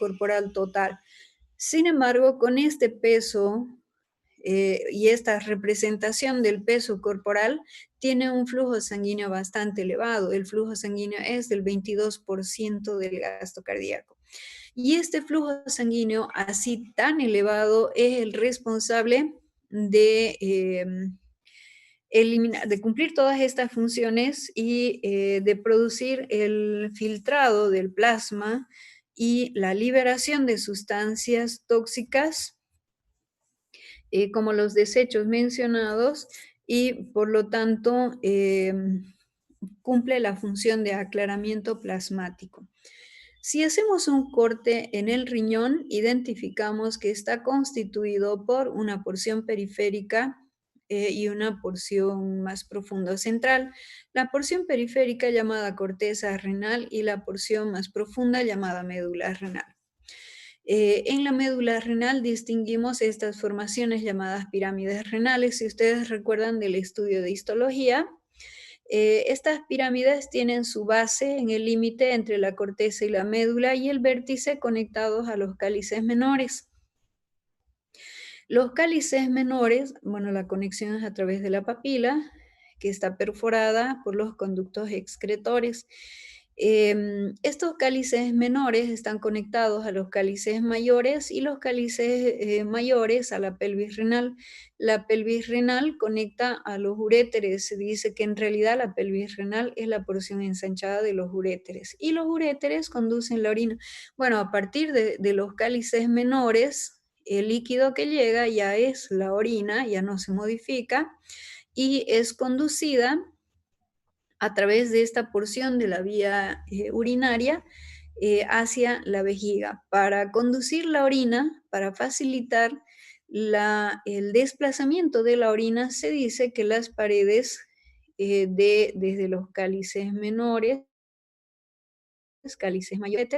corporal total. Sin embargo, con este peso y esta representación del peso corporal, tiene un flujo sanguíneo bastante elevado. El flujo sanguíneo es del 22% del gasto cardíaco. Y este flujo sanguíneo así tan elevado es el responsable de de cumplir todas estas funciones y de producir el filtrado del plasma y la liberación de sustancias tóxicas como los desechos mencionados y por lo tanto cumple la función de aclaramiento plasmático. Si hacemos un corte en el riñón, identificamos que está constituido por una porción periférica y una porción más profunda central. La porción periférica llamada corteza renal y la porción más profunda llamada médula renal. En la médula renal distinguimos estas formaciones llamadas pirámides renales. Si ustedes recuerdan del estudio de histología, estas pirámides tienen su base en el límite entre la corteza y la médula y el vértice conectados a los cálices menores. Los cálices menores, bueno, la conexión es a través de la papila, que está perforada por los conductos excretores. Estos cálices menores están conectados a los cálices mayores y los cálices mayores a la pelvis renal. La pelvis renal conecta a los uréteres. Se dice que en realidad la pelvis renal es la porción ensanchada de los uréteres y los uréteres conducen la orina. Bueno, a partir de los cálices menores, el líquido que llega ya es la orina, ya no se modifica y es conducida a través de esta porción de la vía urinaria hacia la vejiga. Para conducir la orina, para facilitar el desplazamiento de la orina, se dice que las paredes desde los cálices menores, cálices mayores,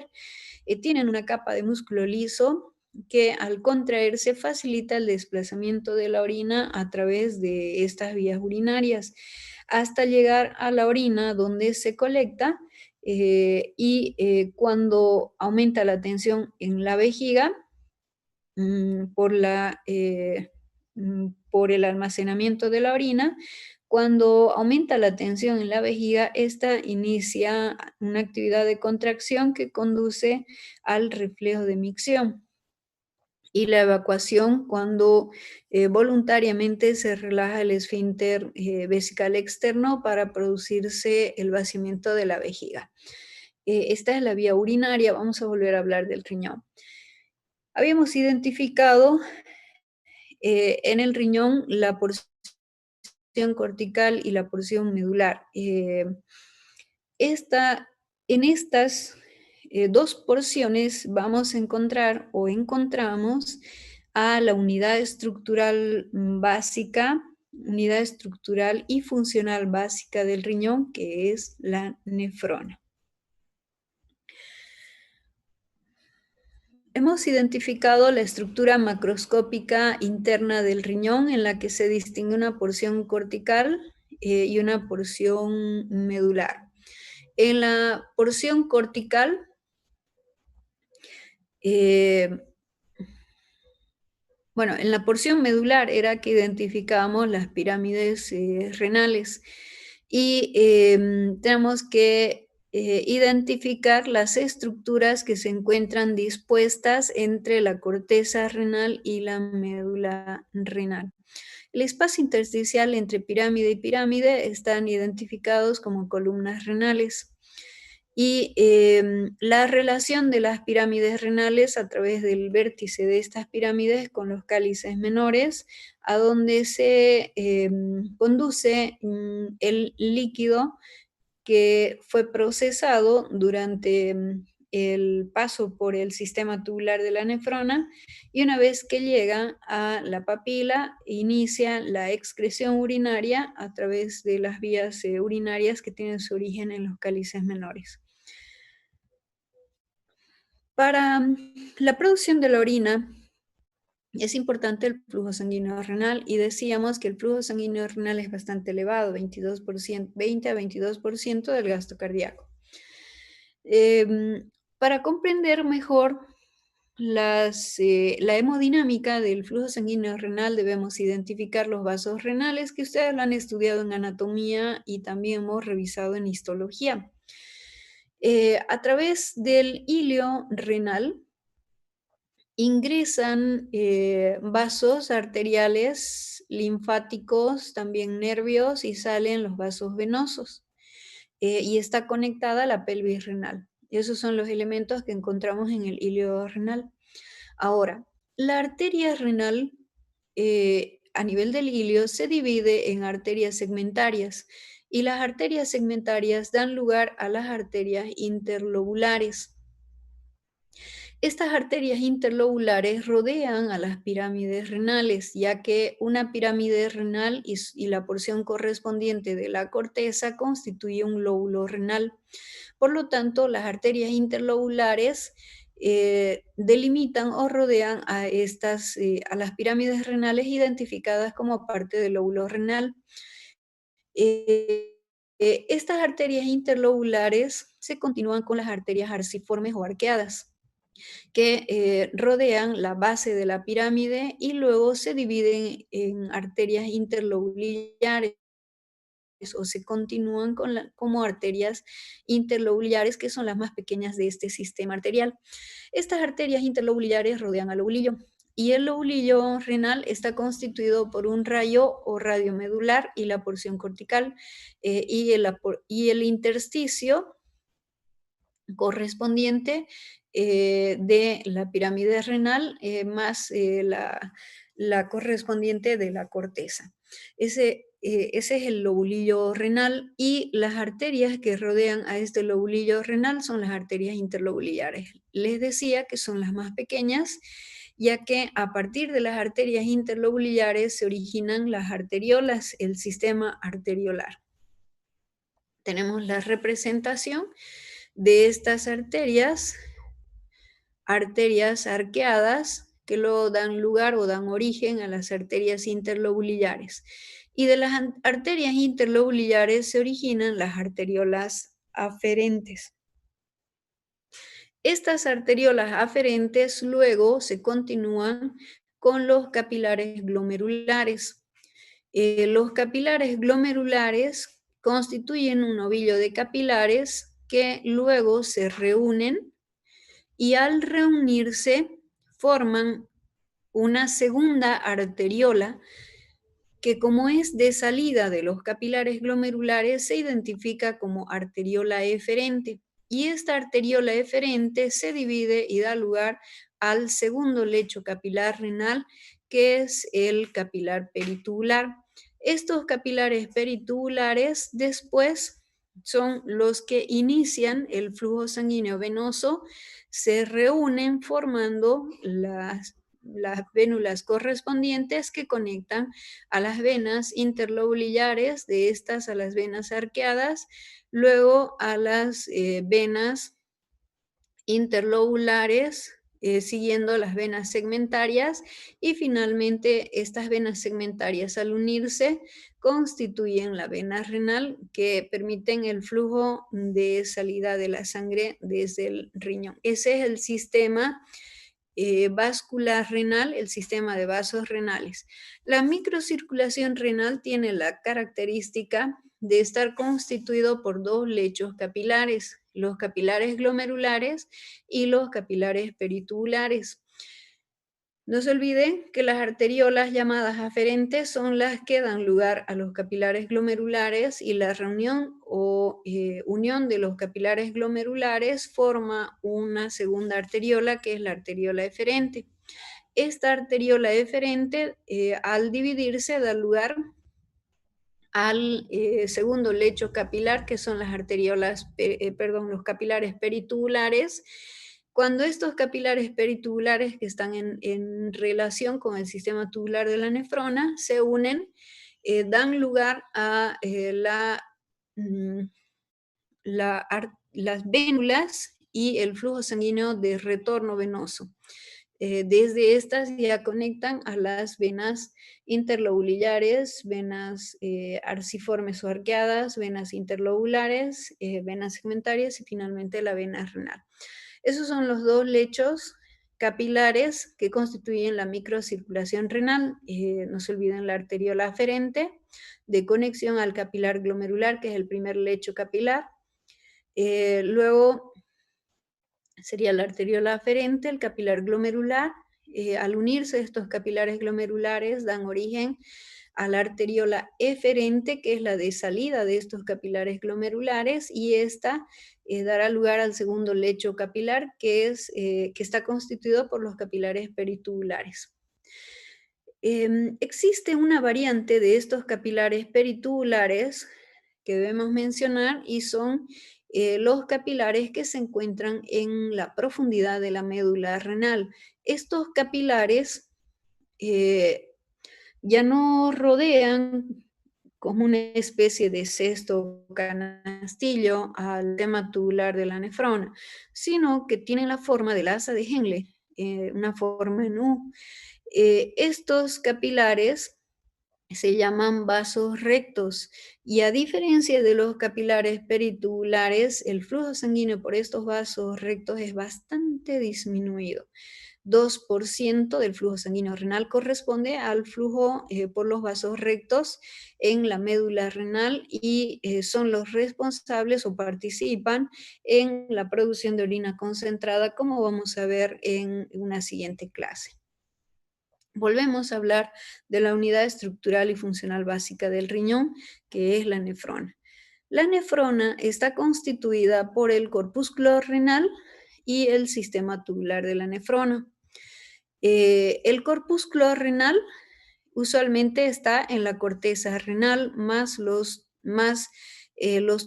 tienen una capa de músculo liso que al contraerse facilita el desplazamiento de la orina a través de estas vías urinarias hasta llegar a la orina donde se colecta cuando aumenta la tensión en la vejiga por el almacenamiento de la orina, cuando aumenta la tensión en la vejiga, esta inicia una actividad de contracción que conduce al reflejo de micción y la evacuación cuando voluntariamente se relaja el esfínter vesical externo para producirse el vaciamiento de la vejiga. Esta es la vía urinaria. Vamos a volver a hablar del riñón. Habíamos identificado en el riñón la porción cortical y la porción medular. En estas dos porciones vamos a encontrar o encontramos a la unidad estructural básica, unidad estructural y funcional básica del riñón, que es la nefrona. Hemos identificado la estructura macroscópica interna del riñón en la que se distingue una porción cortical y una porción medular. En la porción cortical, en la porción medular era que identificábamos las pirámides renales y tenemos que identificar las estructuras que se encuentran dispuestas entre la corteza renal y la médula renal. El espacio intersticial entre pirámide y pirámide están identificados como columnas renales. Y la relación de las pirámides renales a través del vértice de estas pirámides con los cálices menores, a donde se conduce el líquido que fue procesado durante el paso por el sistema tubular de la nefrona y una vez que llega a la papila inicia la excreción urinaria a través de las vías urinarias que tienen su origen en los cálices menores. Para la producción de la orina es importante el flujo sanguíneo renal y decíamos que el flujo sanguíneo renal es bastante elevado, 20 a 22% del gasto cardíaco. Para comprender mejor La hemodinámica del flujo sanguíneo renal debemos identificar los vasos renales, que ustedes lo han estudiado en anatomía y también hemos revisado en histología. A través del hilio renal ingresan vasos arteriales, linfáticos, también nervios y salen los vasos venosos. Y está conectada a la pelvis renal. Esos son los elementos que encontramos en el hilio renal. Ahora, la arteria renal a nivel del hilio se divide en arterias segmentarias y las arterias segmentarias dan lugar a las arterias interlobulares. Estas arterias interlobulares rodean a las pirámides renales, ya que una pirámide renal y la porción correspondiente de la corteza constituye un lóbulo renal. Por lo tanto, las arterias interlobulares delimitan o rodean a las pirámides renales identificadas como parte del lóbulo renal. Estas arterias interlobulares se continúan con las arterias arciformes o arqueadas, que rodean la base de la pirámide y luego se dividen en arterias interlobulares o se continúan como arterias interlobulares, que son las más pequeñas de este sistema arterial. Estas arterias interlobulares rodean al lobulillo y el lobulillo renal está constituido por un rayo o radio medular y la porción cortical y el intersticio correspondiente de la pirámide renal más la correspondiente de la corteza. Ese es el lobulillo renal y las arterias que rodean a este lobulillo renal son las arterias interlobulares. Les decía que son las más pequeñas, ya que a partir de las arterias interlobulares se originan las arteriolas, el sistema arteriolar. Tenemos la representación de estas arterias arqueadas, que luego dan lugar o dan origen a las arterias interlobulares. Y de las arterias interlobulares se originan las arteriolas aferentes. Estas arteriolas aferentes luego se continúan con los capilares glomerulares. Los capilares glomerulares constituyen un ovillo de capilares que luego se reúnen y al reunirse forman una segunda arteriola que, como es de salida de los capilares glomerulares, se identifica como arteriola eferente. Y esta arteriola eferente se divide y da lugar al segundo lecho capilar renal, que es el capilar peritubular. Estos capilares peritubulares después son los que inician el flujo sanguíneo venoso, se reúnen formando las vénulas correspondientes que conectan a las venas interlobulares, de estas a las venas arqueadas, luego a las venas interlobulares, siguiendo las venas segmentarias, y finalmente estas venas segmentarias al unirse constituyen la vena renal, que permiten el flujo de salida de la sangre desde el riñón. Ese es el sistema vascular renal, el sistema de vasos renales. La microcirculación renal tiene la característica de estar constituido por dos lechos capilares, los capilares glomerulares y los capilares peritubulares. No se olviden que las arteriolas llamadas aferentes son las que dan lugar a los capilares glomerulares, y la reunión o unión de los capilares glomerulares forma una segunda arteriola, que es la arteriola eferente. Esta arteriola eferente, al dividirse, da lugar al segundo lecho capilar, que son las los capilares peritubulares. Cuando estos capilares peritubulares, que están en relación con el sistema tubular de la nefrona, se unen, dan lugar a las vénulas y el flujo sanguíneo de retorno venoso. Desde estas ya conectan a las venas interlobulares, venas arciformes o arqueadas, venas interlobulares, venas segmentarias y finalmente la vena renal. Esos son los dos lechos capilares que constituyen la microcirculación renal. No se olviden la arteriola aferente, de conexión al capilar glomerular, que es el primer lecho capilar. Luego sería la arteriola aferente, el capilar glomerular. Al unirse estos capilares glomerulares dan origen a la arteriola eferente, que es la de salida de estos capilares glomerulares, y esta dará lugar al segundo lecho capilar, que está constituido por los capilares peritubulares. Existe una variante de estos capilares peritubulares que debemos mencionar, y son los capilares que se encuentran en la profundidad de la médula renal. Estos capilares ya no rodean como una especie de cesto o canastillo al tema tubular de la nefrona, sino que tienen la forma del asa de Henle, una forma en U. Estos capilares se llaman vasos rectos, y a diferencia de los capilares peritubulares, el flujo sanguíneo por estos vasos rectos es bastante disminuido. 2% del flujo sanguíneo renal corresponde al flujo por los vasos rectos en la médula renal, y son los responsables o participan en la producción de orina concentrada, como vamos a ver en una siguiente clase. Volvemos a hablar de la unidad estructural y funcional básica del riñón, que es la nefrona. La nefrona está constituida por el corpúsculo renal y el sistema tubular de la nefrona. El corpúsculo renal usualmente está en la corteza renal, más los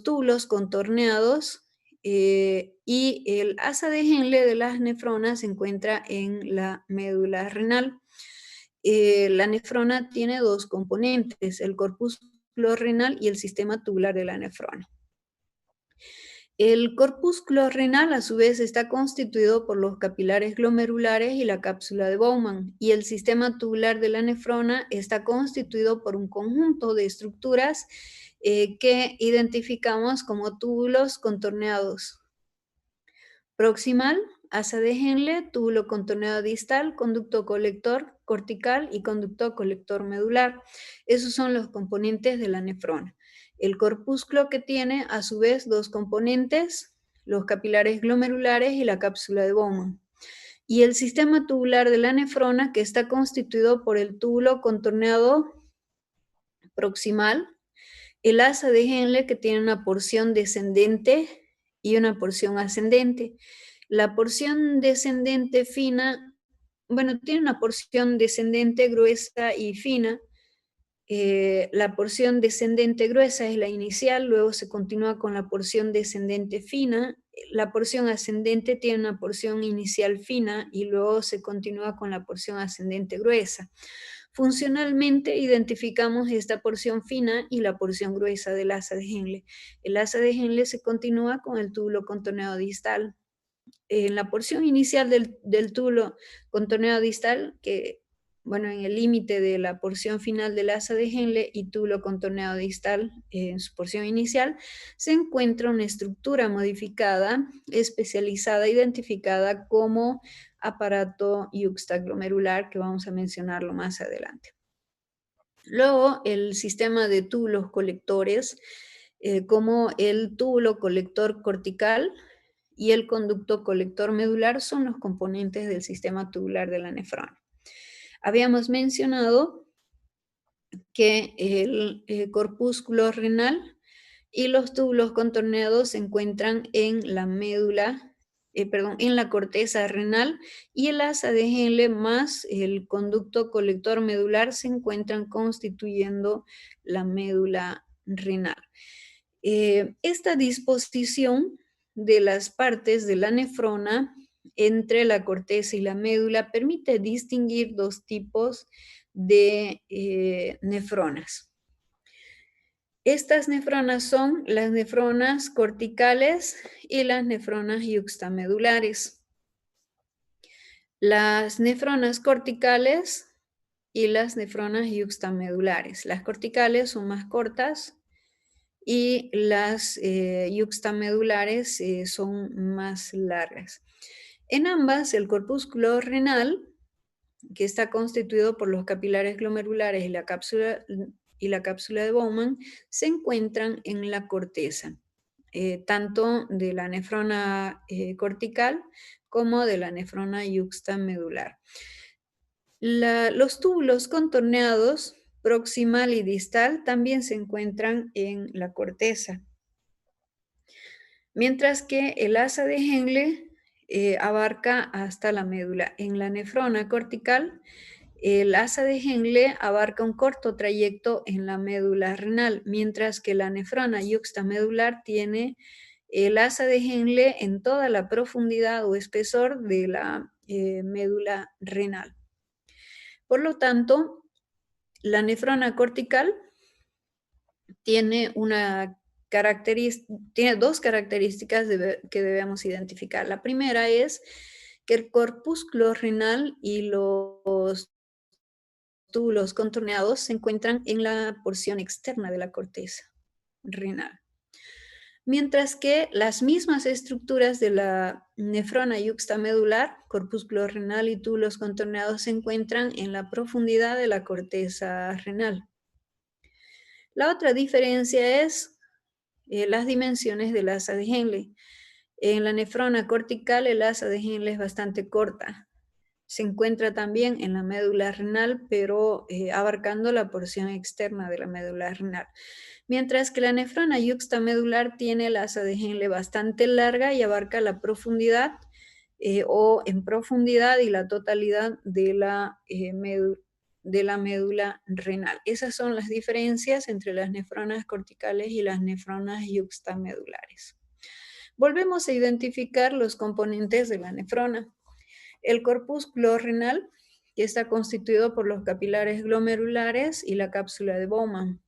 túbulos contorneados, y el asa de Henle de las nefronas se encuentra en la médula renal. La nefrona tiene dos componentes, el corpúsculo renal y el sistema tubular de la nefrona. El corpúsculo renal, a su vez, está constituido por los capilares glomerulares y la cápsula de Bowman, y el sistema tubular de la nefrona está constituido por un conjunto de estructuras que identificamos como túbulos contorneados. Proximal, asa de Henle, túbulo contorneado distal, conducto colector cortical y conducto colector medular. Esos son los componentes de la nefrona. El corpúsculo, que tiene a su vez dos componentes, los capilares glomerulares y la cápsula de Bowman. Y el sistema tubular de la nefrona, que está constituido por el túbulo contorneado proximal, el asa de Henle, que tiene una porción descendente y una porción ascendente. La porción descendente fina, tiene una porción descendente gruesa y fina. La porción descendente gruesa es la inicial, luego se continúa con la porción descendente fina. La porción ascendente tiene una porción inicial fina y luego se continúa con la porción ascendente gruesa. Funcionalmente identificamos esta porción fina y la porción gruesa del asa de Henle. El asa de Henle se continúa con el túbulo contorneado distal. En la porción inicial del túbulo contorneado distal, que en el límite de la porción final del asa de Henle y túbulo contorneado distal, en su porción inicial, se encuentra una estructura modificada, especializada, identificada como aparato yuxtaglomerular, que vamos a mencionarlo más adelante. Luego, el sistema de túbulos colectores, como el túbulo colector cortical y el conducto colector medular, son los componentes del sistema tubular de la nefrona. Habíamos mencionado que el corpúsculo renal y los túbulos contorneados se encuentran en la en la corteza renal, y el asa de Henle más el conducto colector medular se encuentran constituyendo la médula renal. Esta disposición de las partes de la nefrona entre la corteza y la médula permite distinguir dos tipos de nefronas. Estas nefronas son las nefronas corticales y las nefronas yuxtamedulares. Las nefronas corticales y las nefronas yuxtamedulares. Las corticales son más cortas y las yuxtamedulares son más largas. En ambas, el corpúsculo renal, que está constituido por los capilares glomerulares y la cápsula de Bowman, se encuentran en la corteza, tanto de la nefrona cortical como de la nefrona yuxtamedular. Los túbulos contorneados proximal y distal también se encuentran en la corteza, mientras que el asa de Henle abarca hasta la médula. En la nefrona cortical, el asa de Henle abarca un corto trayecto en la médula renal, mientras que la nefrona yuxtamedular tiene el asa de Henle en toda la profundidad o espesor de la médula renal. Por lo tanto, la nefrona cortical tiene dos características que debemos identificar. La primera es que el corpúsculo renal y los túbulos contorneados se encuentran en la porción externa de la corteza renal. Mientras que las mismas estructuras de la nefrona yuxtamedular, corpúsculo renal y túbulos contorneados se encuentran en la profundidad de la corteza renal. La otra diferencia es las dimensiones del asa de Henle. En la nefrona cortical el asa de Henle es bastante corta. Se encuentra también en la médula renal, pero abarcando la porción externa de la médula renal. Mientras que la nefrona yuxtamedular tiene el asa de Henle bastante larga y abarca la profundidad o en profundidad y la totalidad de la médula renal. Esas son las diferencias entre las nefronas corticales y las nefronas yuxtamedulares. Volvemos a identificar los componentes de la nefrona. El corpúsculo renal, que está constituido por los capilares glomerulares y la cápsula de Bowman.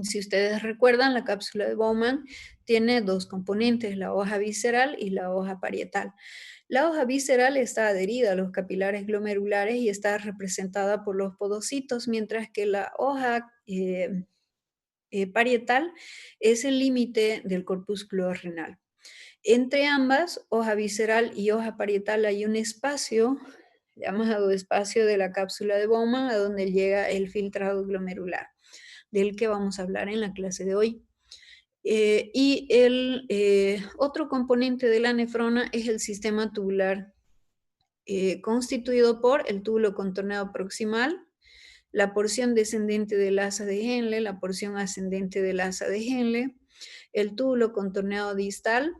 Si ustedes recuerdan, la cápsula de Bowman tiene dos componentes, la hoja visceral y la hoja parietal. La hoja visceral está adherida a los capilares glomerulares y está representada por los podocitos, mientras que la hoja parietal es el límite del corpúsculo renal. Entre ambas, hoja visceral y hoja parietal, hay un espacio llamado espacio de la cápsula de Bowman, a donde llega el filtrado glomerular, del que vamos a hablar en la clase de hoy. Y el otro componente de la nefrona es el sistema tubular, constituido por el túbulo contorneado proximal, la porción descendente del asa de Henle, la porción ascendente del asa de Henle, el túbulo contorneado distal,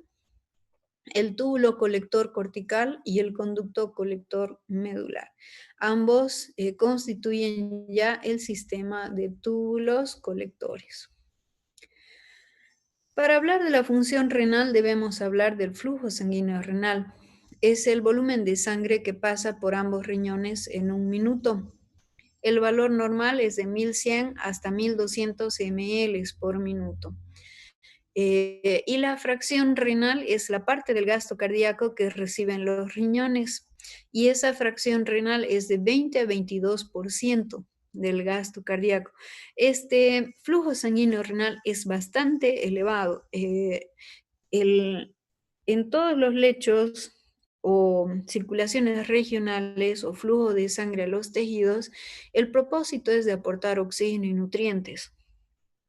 el túbulo colector cortical y el conducto colector medular. Ambos constituyen ya el sistema de túbulos colectores. Para hablar de la función renal debemos hablar del flujo sanguíneo renal. Es el volumen de sangre que pasa por ambos riñones en un minuto. El valor normal es de 1100 hasta 1200 ml por minuto. Y la fracción renal es la parte del gasto cardíaco que reciben los riñones. Y esa fracción renal es de 20 a 22% del gasto cardíaco. Este flujo sanguíneo renal es bastante elevado. En todos los lechos o circulaciones regionales o flujo de sangre a los tejidos, el propósito es de aportar oxígeno y nutrientes.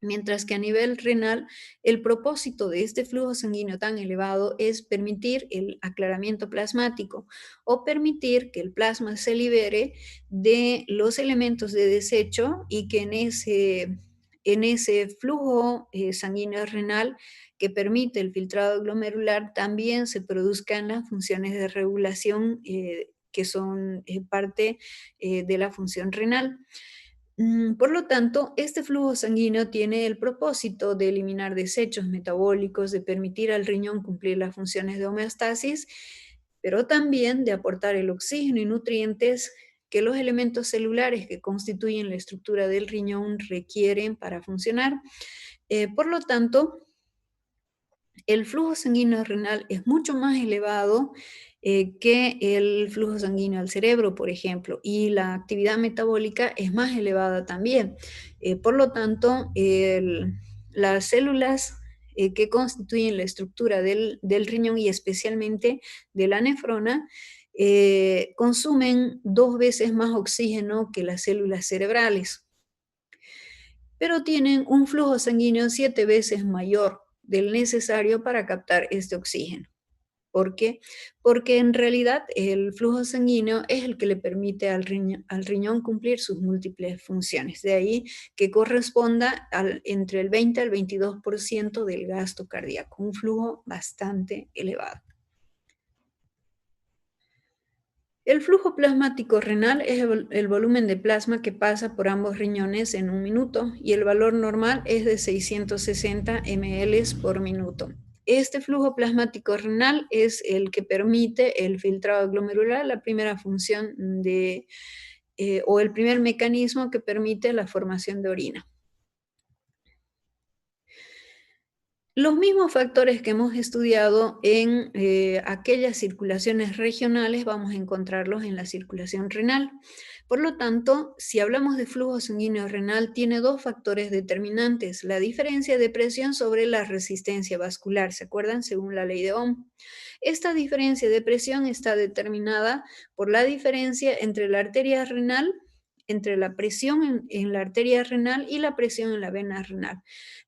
Mientras que a nivel renal, el propósito de este flujo sanguíneo tan elevado es permitir el aclaramiento plasmático o permitir que el plasma se libere de los elementos de desecho y que en ese flujo sanguíneo renal que permite el filtrado glomerular también se produzcan las funciones de regulación que son parte de la función renal. Por lo tanto, este flujo sanguíneo tiene el propósito de eliminar desechos metabólicos, de permitir al riñón cumplir las funciones de homeostasis, pero también de aportar el oxígeno y nutrientes que los elementos celulares que constituyen la estructura del riñón requieren para funcionar. Por lo tanto, el flujo sanguíneo renal es mucho más elevado que el flujo sanguíneo al cerebro, por ejemplo, y la actividad metabólica es más elevada también. Por lo tanto, las células que constituyen la estructura del riñón y especialmente de la nefrona, consumen 2 veces más oxígeno que las células cerebrales, pero tienen un flujo sanguíneo 7 veces mayor del necesario para captar este oxígeno. ¿Por qué? Porque en realidad el flujo sanguíneo es el que le permite al riñón cumplir sus múltiples funciones. De ahí que corresponda entre el 20 al 22% del gasto cardíaco, un flujo bastante elevado. El flujo plasmático renal es el volumen de plasma que pasa por ambos riñones en un minuto y el valor normal es de 660 ml por minuto. Este flujo plasmático renal es el que permite el filtrado glomerular, la primera función o el primer mecanismo que permite la formación de orina. Los mismos factores que hemos estudiado en aquellas circulaciones regionales vamos a encontrarlos en la circulación renal. Por lo tanto, si hablamos de flujo sanguíneo renal, tiene 2 factores determinantes: la diferencia de presión sobre la resistencia vascular, ¿se acuerdan? Según la ley de Ohm. Esta diferencia de presión está determinada por la diferencia entre la arteria renal, entre la presión en la arteria renal y la presión en la vena renal.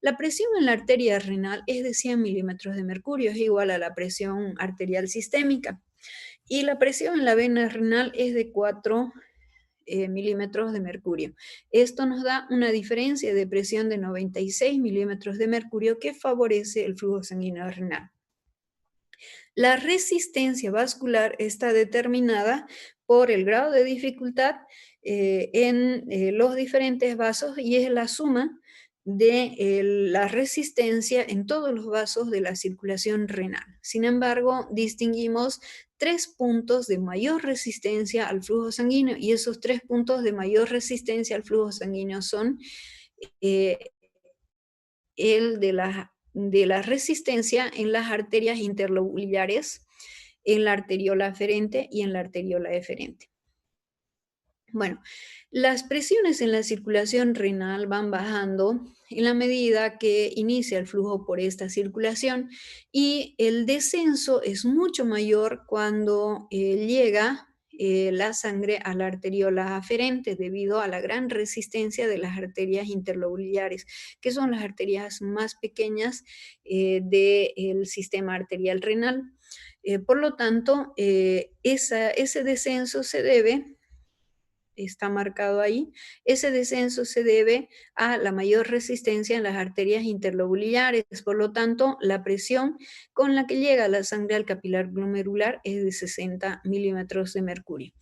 La presión en la arteria renal es de 100 milímetros de mercurio, es igual a la presión arterial sistémica. Y la presión en la vena renal es de 4 milímetros de mercurio. Esto nos da una diferencia de presión de 96 milímetros de mercurio que favorece el flujo sanguíneo renal. La resistencia vascular está determinada por el grado de dificultad en los diferentes vasos y es la suma de la resistencia en todos los vasos de la circulación renal. Sin embargo, distinguimos 3 puntos de mayor resistencia al flujo sanguíneo y esos 3 puntos de mayor resistencia al flujo sanguíneo son eh, el de la resistencia en las arterias interlobulares, en la arteriola aferente y en la arteriola eferente. Bueno, las presiones en la circulación renal van bajando en la medida que inicia el flujo por esta circulación y el descenso es mucho mayor cuando llega la sangre a la arteriola aferente debido a la gran resistencia de las arterias interlobulares, que son las arterias más pequeñas del sistema arterial renal. Por lo tanto, ese descenso se debe, está marcado ahí, ese descenso se debe a la mayor resistencia en las arterias interlobulares. Por lo tanto, la presión con la que llega la sangre al capilar glomerular es de 60 milímetros de mercurio.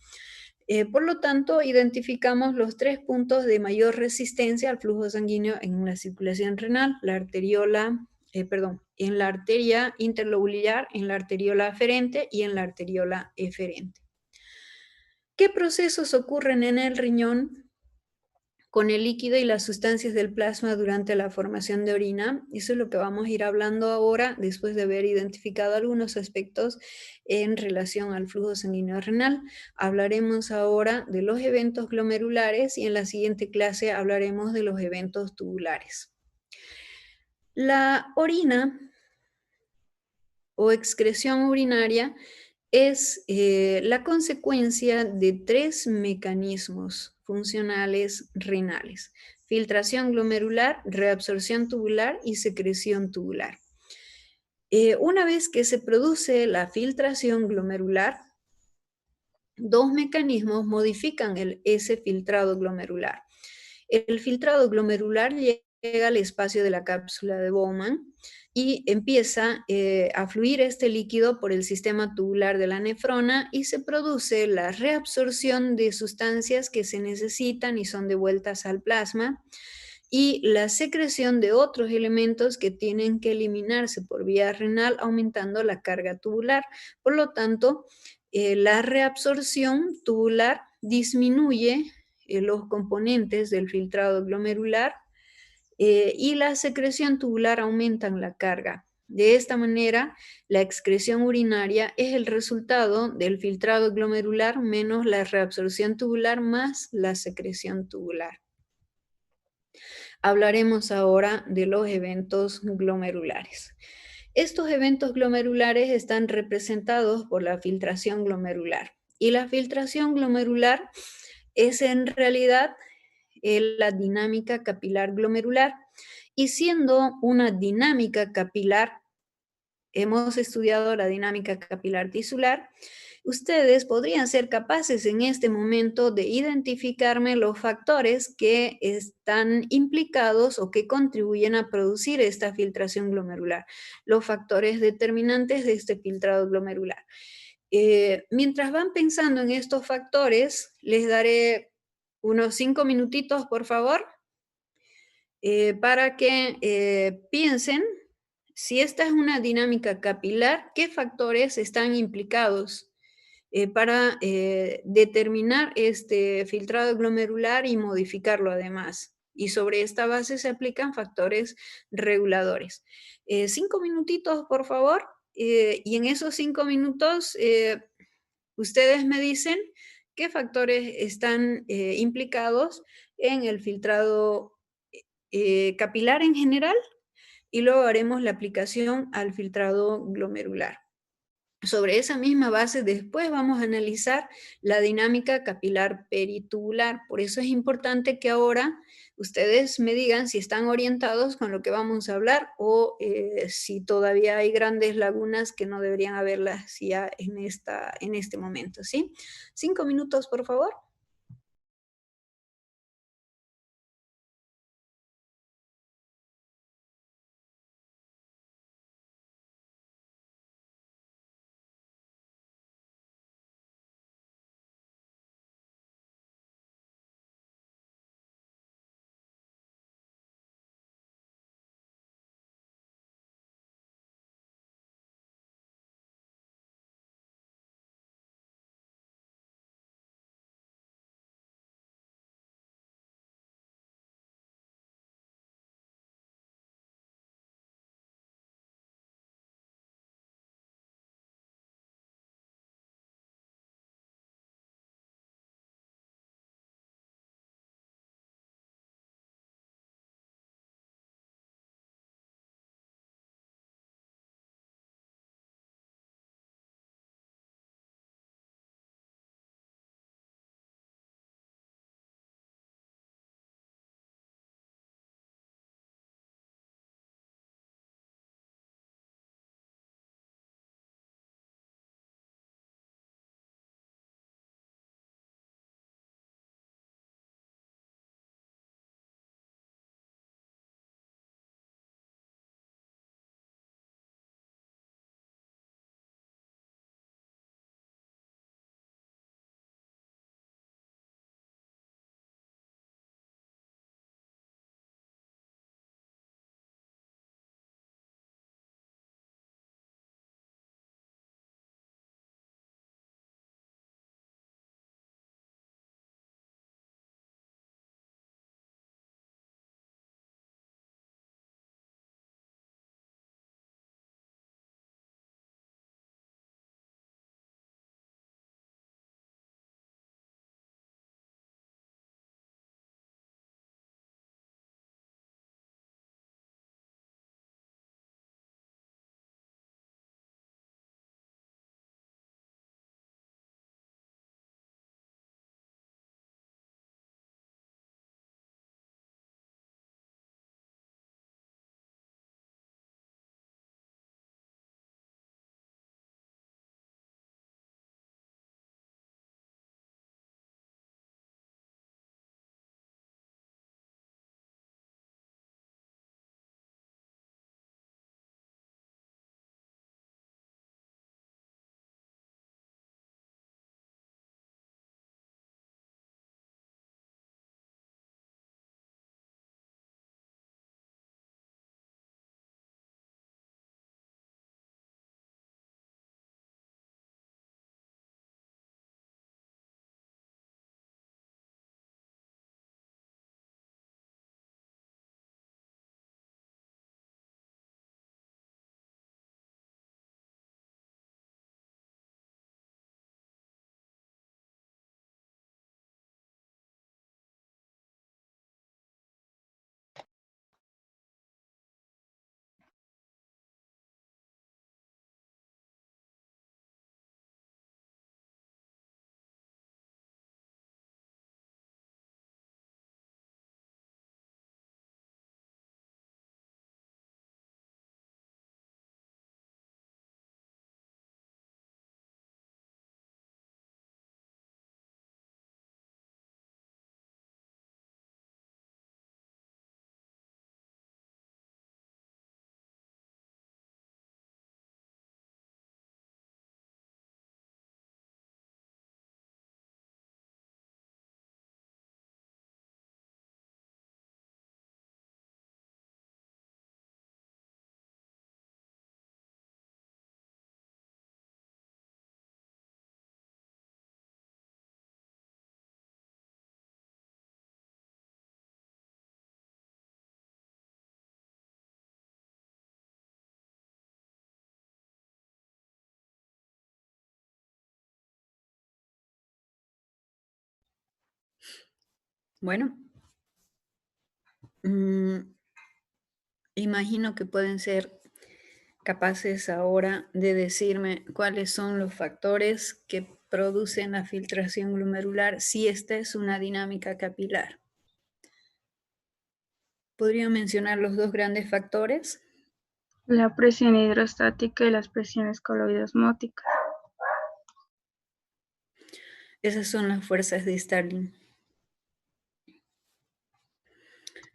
Por lo tanto, identificamos los 3 puntos de mayor resistencia al flujo sanguíneo en la circulación renal: la arteriola, en la arteria interlobular, en la arteriola aferente y en la arteriola eferente. ¿Qué procesos ocurren en el riñón con el líquido y las sustancias del plasma durante la formación de orina? Eso es lo que vamos a ir hablando ahora, después de haber identificado algunos aspectos en relación al flujo sanguíneo renal. Hablaremos ahora de los eventos glomerulares y en la siguiente clase hablaremos de los eventos tubulares. La orina o excreción urinaria es la consecuencia de 3 mecanismos funcionales renales: filtración glomerular, reabsorción tubular y secreción tubular. Una vez que se produce la filtración glomerular, 2 mecanismos modifican ese filtrado glomerular. El filtrado glomerular llega al espacio de la cápsula de Bowman y empieza a fluir este líquido por el sistema tubular de la nefrona y se produce la reabsorción de sustancias que se necesitan y son devueltas al plasma y la secreción de otros elementos que tienen que eliminarse por vía renal, aumentando la carga tubular. Por lo tanto, la reabsorción tubular disminuye los componentes del filtrado glomerular y la secreción tubular aumentan la carga. De esta manera, la excreción urinaria es el resultado del filtrado glomerular menos la reabsorción tubular más la secreción tubular. Hablaremos ahora de los eventos glomerulares. Estos eventos glomerulares están representados por la filtración glomerular. Y la filtración glomerular es en realidad la dinámica capilar glomerular. Y siendo una dinámica capilar, hemos estudiado la dinámica capilar tisular, ustedes podrían ser capaces en este momento de identificarme los factores que están implicados o que contribuyen a producir esta filtración glomerular, los factores determinantes de este filtrado glomerular. Mientras van pensando en estos factores, les daré unos 5 minutitos, por favor, para que piensen si esta es una dinámica capilar, qué factores están implicados para determinar este filtrado glomerular y modificarlo además. Y sobre esta base se aplican factores reguladores. 5 minutitos, por favor, y en esos 5 minutos ustedes me dicen qué factores están implicados en el filtrado capilar en general y luego haremos la aplicación al filtrado glomerular. Sobre esa misma base, después vamos a analizar la dinámica capilar peritubular. Por eso es importante que ahora ustedes me digan si están orientados con lo que vamos a hablar o si todavía hay grandes lagunas que no deberían haberlas ya en este momento, ¿sí? 5 minutos, por favor. Bueno, imagino que pueden ser capaces ahora de decirme cuáles son los factores que producen la filtración glomerular si esta es una dinámica capilar. ¿Podría mencionar los dos grandes factores? La presión hidrostática y las presiones coloidosmóticas. Esas son las fuerzas de Starling.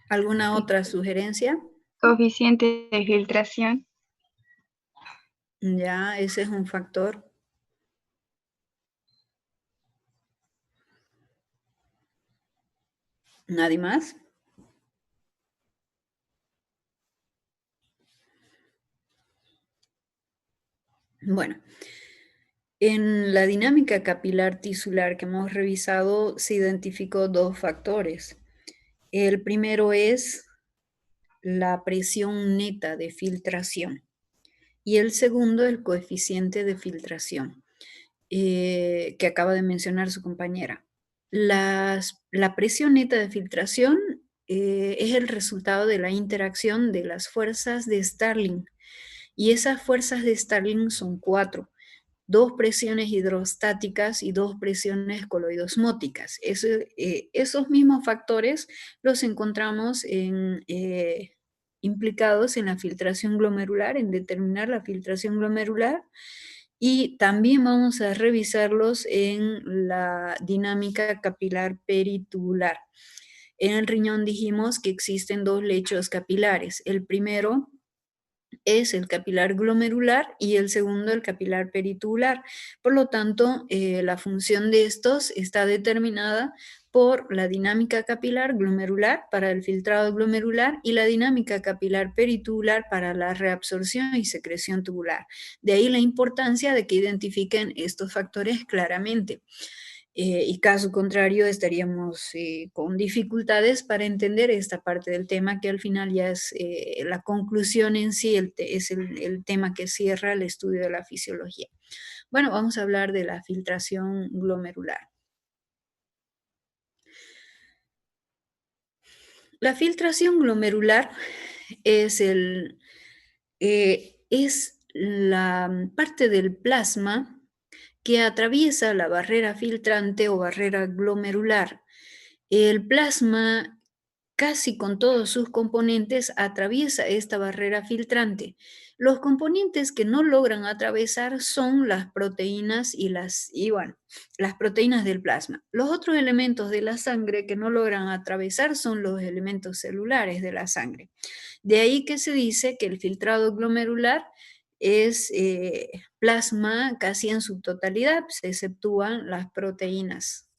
¿Alguna Y otra sugerencia? coeficiente de filtración. Ya, ese es un factor. ¿Nadie más? Bueno, en la dinámica capilar tisular que hemos revisado se identificó dos factores. El primero es la presión neta de filtración y el segundo el coeficiente de filtración que acaba de mencionar su compañera. La presión neta de filtración es el resultado de la interacción de las fuerzas de Starling y esas fuerzas de Starling son cuatro. Dos presiones hidrostáticas y dos presiones coloidosmóticas. Esos mismos factores los encontramos implicados en la filtración glomerular, en determinar la filtración glomerular, y también vamos a revisarlos en la dinámica capilar peritubular. En el riñón dijimos que existen dos lechos capilares. El primero es el capilar glomerular y el segundo el capilar peritubular. Por lo tanto, la función de estos está determinada por la dinámica capilar glomerular para el filtrado glomerular y la dinámica capilar peritubular para la reabsorción y secreción tubular. De ahí la importancia de que identifiquen estos factores claramente. Y caso contrario, estaríamos con dificultades para entender esta parte del tema, que al final ya es la conclusión en sí, es el tema que cierra el estudio de la fisiología. Bueno, vamos a hablar de la filtración glomerular. La filtración glomerular es la parte del plasma que atraviesa la barrera filtrante o barrera glomerular. El plasma, casi con todos sus componentes, atraviesa esta barrera filtrante. Los componentes que no logran atravesar son las proteínas las proteínas del plasma. Los otros elementos de la sangre que no logran atravesar son los elementos celulares de la sangre. De ahí que se dice que el filtrado glomerular es plasma casi en su totalidad, se exceptúan las proteínas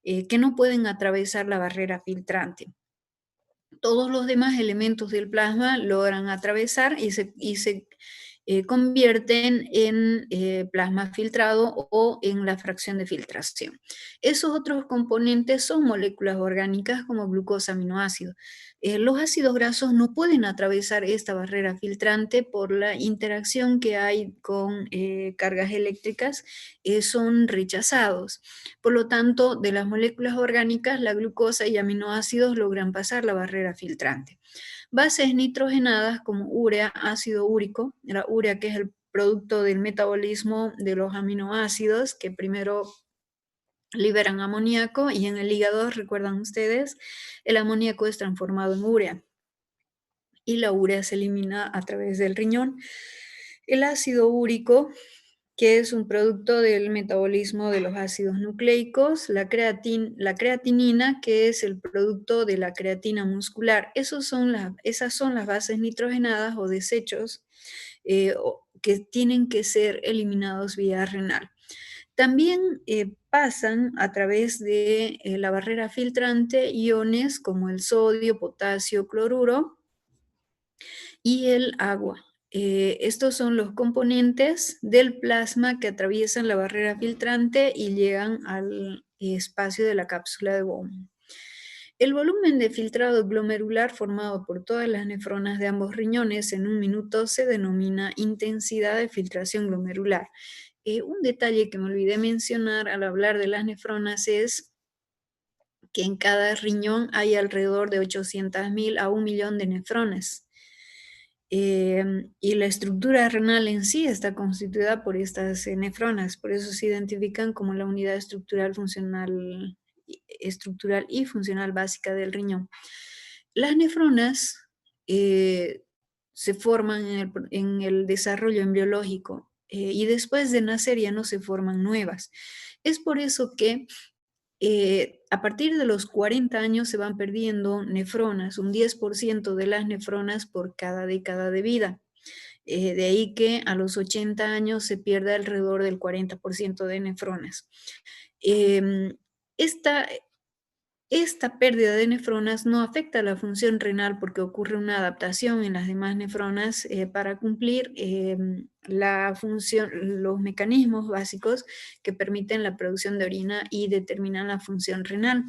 que no pueden atravesar la barrera filtrante. Todos los demás elementos del plasma logran atravesar y se convierten en plasma filtrado o en la fracción de filtración. Esos otros componentes son moléculas orgánicas como glucosa, aminoácidos. Los ácidos grasos no pueden atravesar esta barrera filtrante por la interacción que hay con cargas eléctricas, son rechazados. Por lo tanto, de las moléculas orgánicas, la glucosa y aminoácidos logran pasar la barrera filtrante. Bases nitrogenadas como urea, ácido úrico, la urea que es el producto del metabolismo de los aminoácidos que primero liberan amoníaco y en el hígado, recuerdan ustedes, el amoníaco es transformado en urea y la urea se elimina a través del riñón. El ácido úrico, que es un producto del metabolismo de los ácidos nucleicos, la creatinina, que es el producto de la creatina muscular. Esas son las bases nitrogenadas o desechos que tienen que ser eliminados vía renal. También pasan a través de la barrera filtrante iones como el sodio, potasio, cloruro y el agua. Estos son los componentes del plasma que atraviesan la barrera filtrante y llegan al espacio de la cápsula de Bowman. El volumen de filtrado glomerular formado por todas las nefronas de ambos riñones en un minuto se denomina intensidad de filtración glomerular. Un detalle que me olvidé mencionar al hablar de las nefronas es que en cada riñón hay alrededor de 800.000 a 1.000.000 de nefronas. Y la estructura renal en sí está constituida por estas nefronas, por eso se identifican como la unidad estructural y funcional básica del riñón. Las nefronas se forman en el desarrollo embriológico y después de nacer ya no se forman nuevas. Es por eso que a partir de los 40 años se van perdiendo nefronas, un 10% de las nefronas por cada década de vida. De ahí que a los 80 años se pierde alrededor del 40% de nefronas. Esta pérdida de nefronas no afecta a la función renal porque ocurre una adaptación en las demás nefronas para cumplir la función, los mecanismos básicos que permiten la producción de orina y determinan la función renal.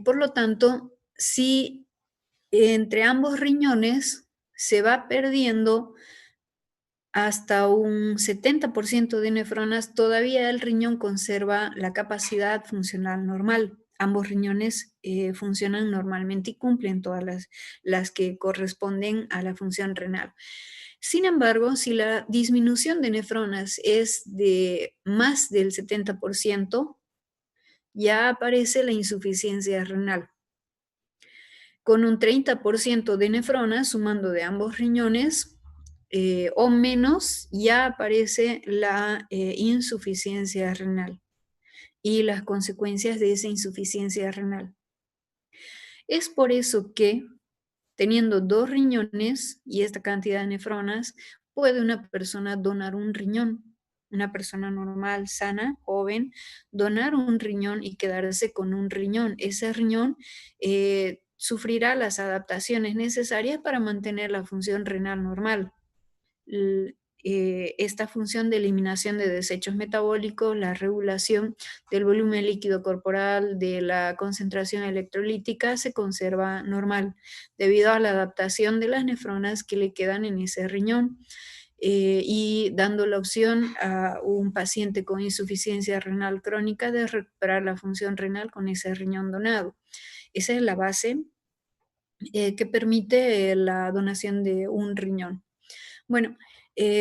Por lo tanto, si entre ambos riñones se va perdiendo hasta un 70% de nefronas, todavía el riñón conserva la capacidad funcional normal. Ambos riñones funcionan normalmente y cumplen todas las que corresponden a la función renal. Sin embargo, si la disminución de nefronas es de más del 70%, ya aparece la insuficiencia renal. Con un 30% de nefronas, sumando de ambos riñones, o menos, ya aparece la insuficiencia renal y las consecuencias de esa insuficiencia renal. Es por eso que, teniendo 2 riñones y esta cantidad de nefronas, puede una persona donar un riñón. Una persona normal, sana, joven, donar un riñón y quedarse con un riñón. Ese riñón sufrirá las adaptaciones necesarias para mantener la función renal normal. Esta función de eliminación de desechos metabólicos, la regulación del volumen líquido corporal, de la concentración electrolítica, se conserva normal debido a la adaptación de las nefronas que le quedan en ese riñón y dando la opción a un paciente con insuficiencia renal crónica de recuperar la función renal con ese riñón donado. Esa es la base que permite la donación de un riñón. Bueno,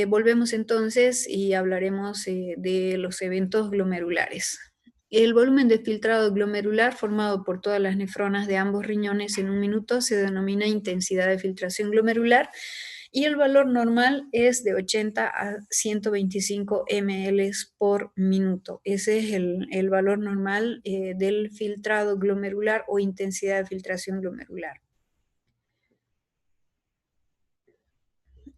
volvemos entonces y hablaremos de los eventos glomerulares. El volumen de filtrado glomerular formado por todas las nefronas de ambos riñones en un minuto se denomina intensidad de filtración glomerular y el valor normal es de 80 a 125 ml por minuto. Ese es el valor normal del filtrado glomerular o intensidad de filtración glomerular.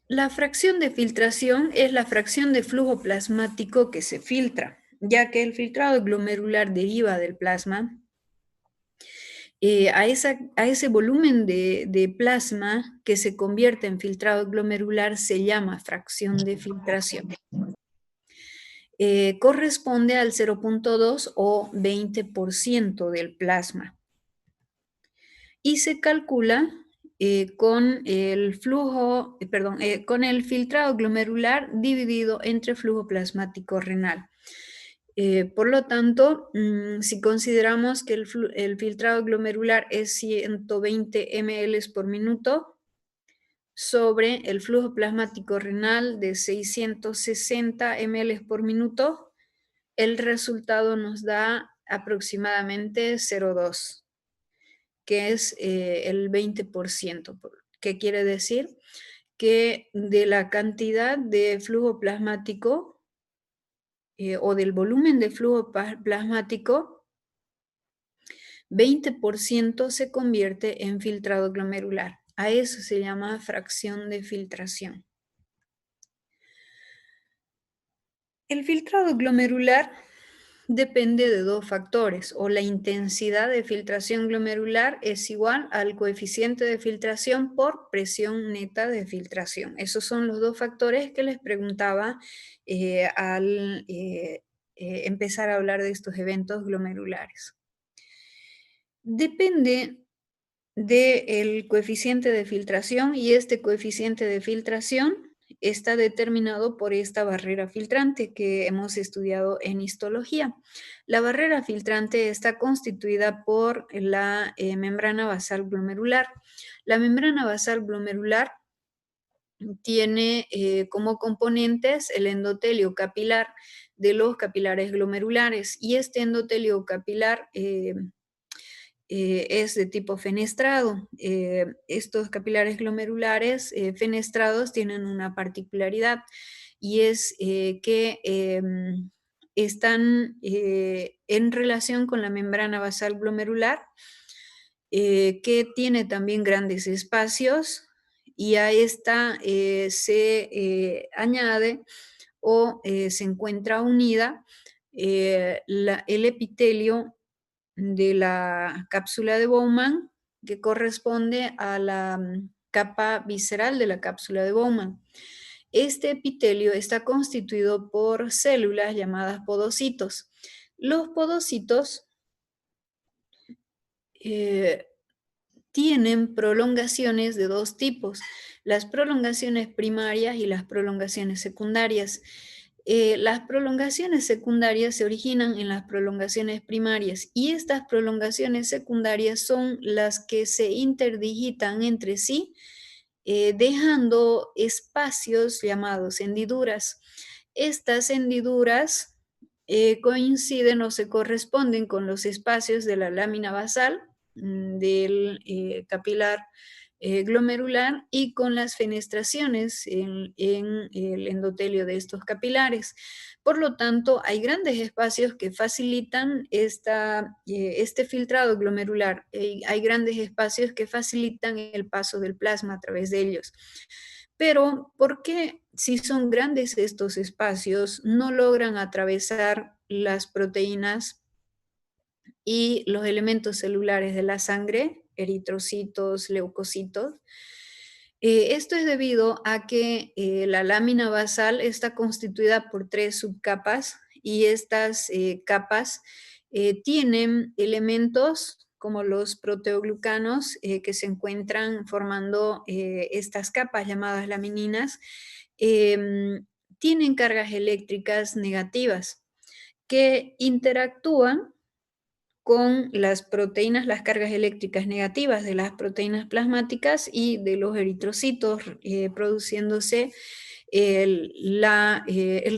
La fracción de filtración es la fracción de flujo plasmático que se filtra, ya que el filtrado glomerular deriva del plasma. A ese volumen de plasma que se convierte en filtrado glomerular se llama fracción de filtración. Corresponde al 0.2 o 20% del plasma. Y se calcula con el filtrado glomerular dividido entre flujo plasmático renal. Por lo tanto, si consideramos que el filtrado glomerular es 120 ml por minuto sobre el flujo plasmático renal de 660 ml por minuto, el resultado nos da aproximadamente 0,2, que es el 20%. ¿Qué quiere decir? Que de la cantidad de flujo plasmático o del volumen de flujo plasmático, 20% se convierte en filtrado glomerular. A eso se llama fracción de filtración. El filtrado glomerular depende de 2 factores, o la intensidad de filtración glomerular es igual al coeficiente de filtración por presión neta de filtración. Esos son los 2 factores que les preguntaba al empezar a hablar de estos eventos glomerulares. Depende del coeficiente de filtración y este coeficiente de filtración está determinado por esta barrera filtrante que hemos estudiado en histología. La barrera filtrante está constituida por la membrana basal glomerular. La membrana basal glomerular tiene como componentes el endotelio capilar de los capilares glomerulares, y este endotelio capilar es de tipo fenestrado. Estos capilares glomerulares fenestrados tienen una particularidad, y es que están en relación con la membrana basal glomerular, que tiene también grandes espacios, y a esta se añade o se encuentra unida el epitelio de la cápsula de Bowman, que corresponde a la capa visceral de la cápsula de Bowman. Este epitelio está constituido por células llamadas podocitos. Los podocitos tienen prolongaciones de dos tipos: las prolongaciones primarias y las prolongaciones secundarias. Las prolongaciones secundarias se originan en las prolongaciones primarias, y estas prolongaciones secundarias son las que se interdigitan entre sí, dejando espacios llamados hendiduras. Estas hendiduras coinciden o se corresponden con los espacios de la lámina basal del capilar glomerular, y con las fenestraciones en el endotelio de estos capilares. Por lo tanto, hay grandes espacios que facilitan este filtrado glomerular. Hay grandes espacios que facilitan el paso del plasma a través de ellos. Pero, ¿por qué, si son grandes estos espacios, no logran atravesar las proteínas y los elementos celulares de la sangre, eritrocitos, leucocitos? Esto es debido a que la lámina basal está constituida por 3 subcapas, y estas capas tienen elementos como los proteoglucanos que se encuentran formando estas capas llamadas lamininas. Tienen cargas eléctricas negativas que interactúan con las proteínas, las cargas eléctricas negativas de las proteínas plasmáticas y de los eritrocitos, produciéndose el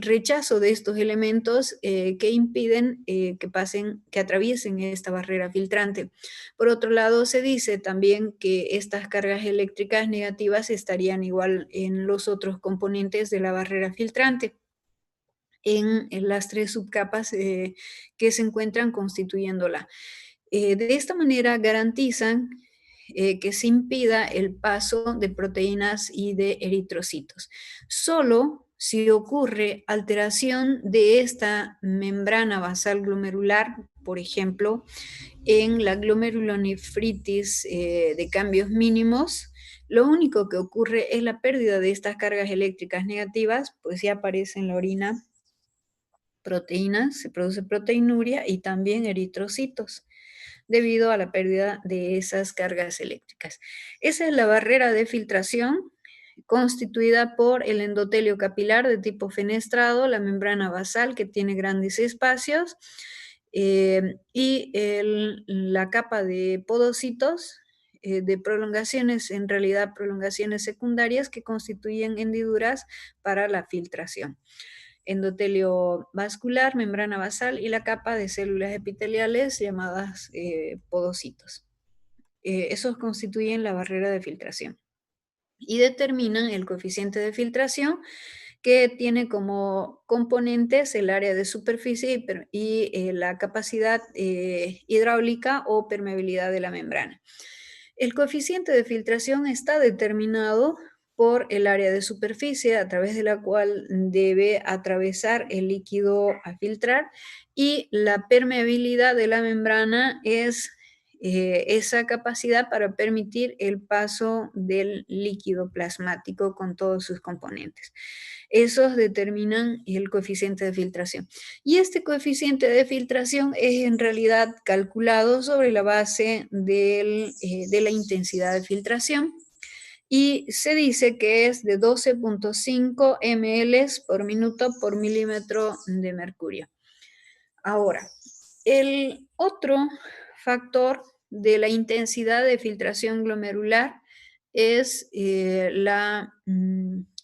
rechazo de estos elementos que impiden que atraviesen esta barrera filtrante. Por otro lado, se dice también que estas cargas eléctricas negativas estarían igual en los otros componentes de la barrera filtrante, en las 3 subcapas que se encuentran constituyéndola. De esta manera garantizan que se impida el paso de proteínas y de eritrocitos. Solo si ocurre alteración de esta membrana basal glomerular, por ejemplo, en la glomerulonefritis de cambios mínimos, lo único que ocurre es la pérdida de estas cargas eléctricas negativas, pues ya aparece en la orina proteínas, se produce proteinuria y también eritrocitos, debido a la pérdida de esas cargas eléctricas. Esa es la barrera de filtración, constituida por el endotelio capilar de tipo fenestrado, la membrana basal que tiene grandes espacios, y la capa de podocitos de prolongaciones, en realidad prolongaciones secundarias, que constituyen hendiduras para la filtración: endotelio vascular, membrana basal y la capa de células epiteliales llamadas podocitos. Esos constituyen la barrera de filtración y determinan el coeficiente de filtración, que tiene como componentes el área de superficie y la capacidad hidráulica o permeabilidad de la membrana. El coeficiente de filtración está determinado por el área de superficie a través de la cual debe atravesar el líquido a filtrar, y la permeabilidad de la membrana es esa capacidad para permitir el paso del líquido plasmático con todos sus componentes. Esos determinan el coeficiente de filtración. Y este coeficiente de filtración es en realidad calculado sobre la base de la intensidad de filtración. y se dice que es de 12.5 ml por minuto por milímetro de mercurio. Ahora, el otro factor de la intensidad de filtración glomerular es la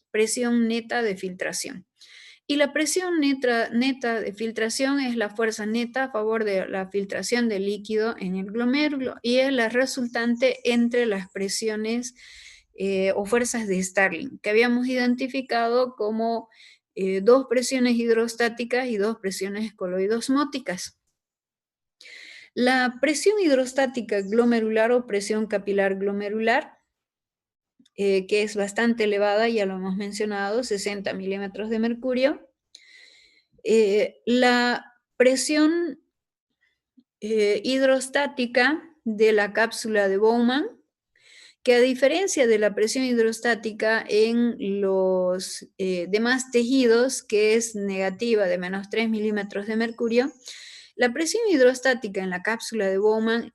presión neta de filtración. Y la presión neta de filtración es la fuerza neta a favor de la filtración del líquido en el glomérulo y es la resultante entre las presiones o fuerzas de Starling, que habíamos identificado como dos presiones hidrostáticas y dos presiones coloidosmóticas. La presión hidrostática glomerular o presión capilar glomerular, que es bastante elevada, ya lo hemos mencionado, 60 milímetros de mercurio. La presión hidrostática de la cápsula de Bowman, que a diferencia de la presión hidrostática en los demás tejidos, que es negativa de menos 3 milímetros de mercurio, la presión hidrostática en la cápsula de Bowman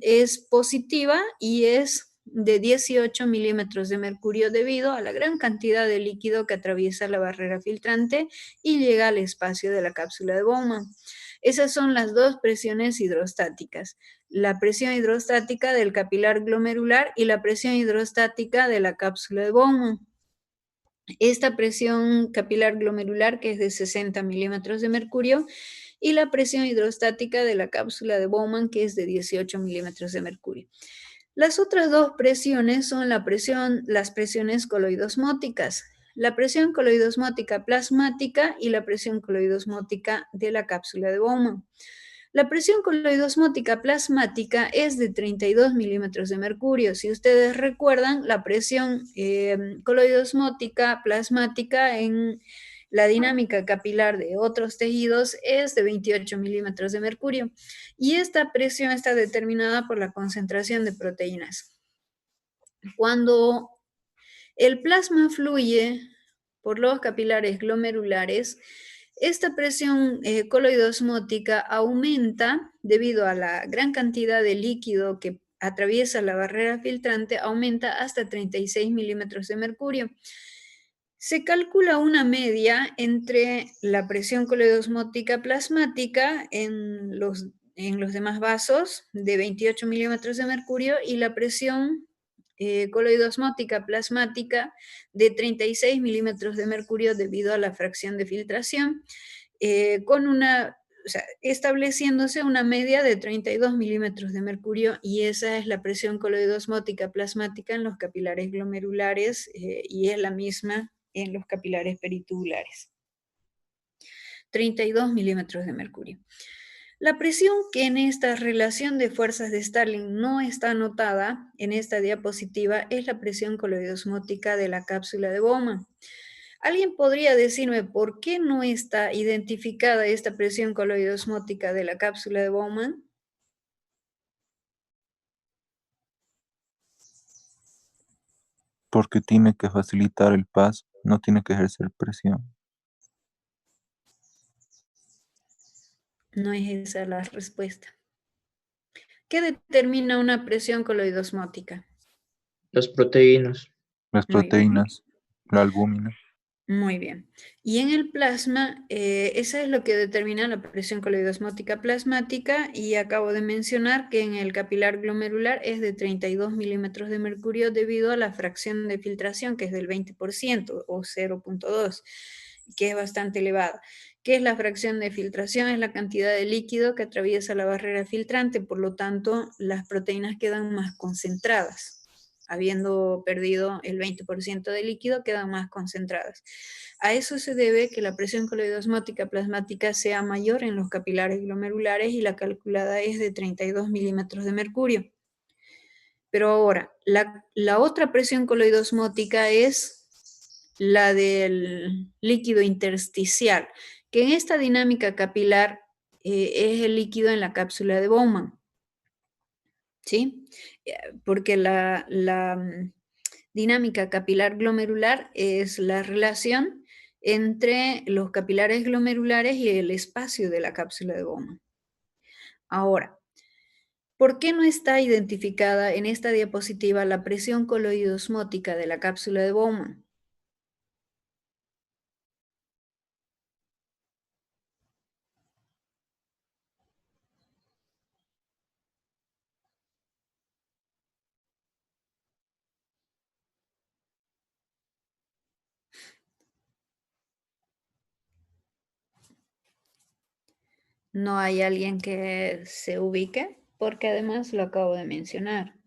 es positiva y es de 18 milímetros de mercurio debido a la gran cantidad de líquido que atraviesa la barrera filtrante y llega al espacio de la cápsula de Bowman. Esas son las dos presiones hidrostáticas, la presión hidrostática del capilar glomerular y la presión hidrostática de la cápsula de Bowman. Esta presión capilar glomerular, que es de 60 milímetros de mercurio, y la presión hidrostática de la cápsula de Bowman, que es de 18 milímetros de mercurio. Las otras dos presiones son las presiones coloidosmóticas, la presión coloidosmótica plasmática y la presión coloidosmótica de la cápsula de Bowman. La presión coloidosmótica plasmática es de 32 milímetros de mercurio. Si ustedes recuerdan, la presión coloidosmótica plasmática en la dinámica capilar de otros tejidos es de 28 milímetros de mercurio. Y esta presión está determinada por la concentración de proteínas. Cuando el plasma fluye por los capilares glomerulares, esta presión coloidosmótica aumenta debido a la gran cantidad de líquido que atraviesa la barrera filtrante, aumenta hasta 36 milímetros de mercurio. Se calcula una media entre la presión coloidosmótica plasmática en los demás vasos de 28 milímetros de mercurio y la presión coloidosmótica plasmática de 36 milímetros de mercurio debido a la fracción de filtración, estableciéndose una media de 32 milímetros de mercurio, y esa es la presión coloidosmótica plasmática en los capilares glomerulares y es la misma en los capilares peritubulares. 32 milímetros de mercurio. La presión que en esta relación de fuerzas de Starling no está anotada en esta diapositiva es la presión coloidosmótica de la cápsula de Bowman. ¿Alguien podría decirme por qué no está identificada esta presión coloidosmótica de la cápsula de Bowman? Porque tiene que facilitar el paso, no tiene que ejercer presión. No es esa la respuesta. ¿Qué determina una presión coloidosmótica? Las proteínas. Las Muy bien. proteínas, la albúmina. Muy bien. Y en el plasma, esa es lo que determina la presión coloidosmótica plasmática, y acabo de mencionar que en el capilar glomerular es de 32 milímetros de mercurio debido a la fracción de filtración, que es del 20% o 0.2, que es bastante elevada. ¿Qué es la fracción de filtración? Es la cantidad de líquido que atraviesa la barrera filtrante, por lo tanto, las proteínas quedan más concentradas. Habiendo perdido el 20% de líquido, quedan más concentradas. A eso se debe que la presión coloidosmótica plasmática sea mayor en los capilares glomerulares y la calculada es de 32 milímetros de mercurio. Pero ahora, la otra presión coloidosmótica es la del líquido intersticial, que en esta dinámica capilar es el líquido en la cápsula de Bowman. ¿Sí? Porque la dinámica capilar glomerular es la relación entre los capilares glomerulares y el espacio de la cápsula de Bowman. Ahora, ¿Por qué no está identificada en esta diapositiva la presión coloidosmótica de la cápsula de Bowman? ¿No hay alguien que se ubique? Porque además lo acabo de mencionar.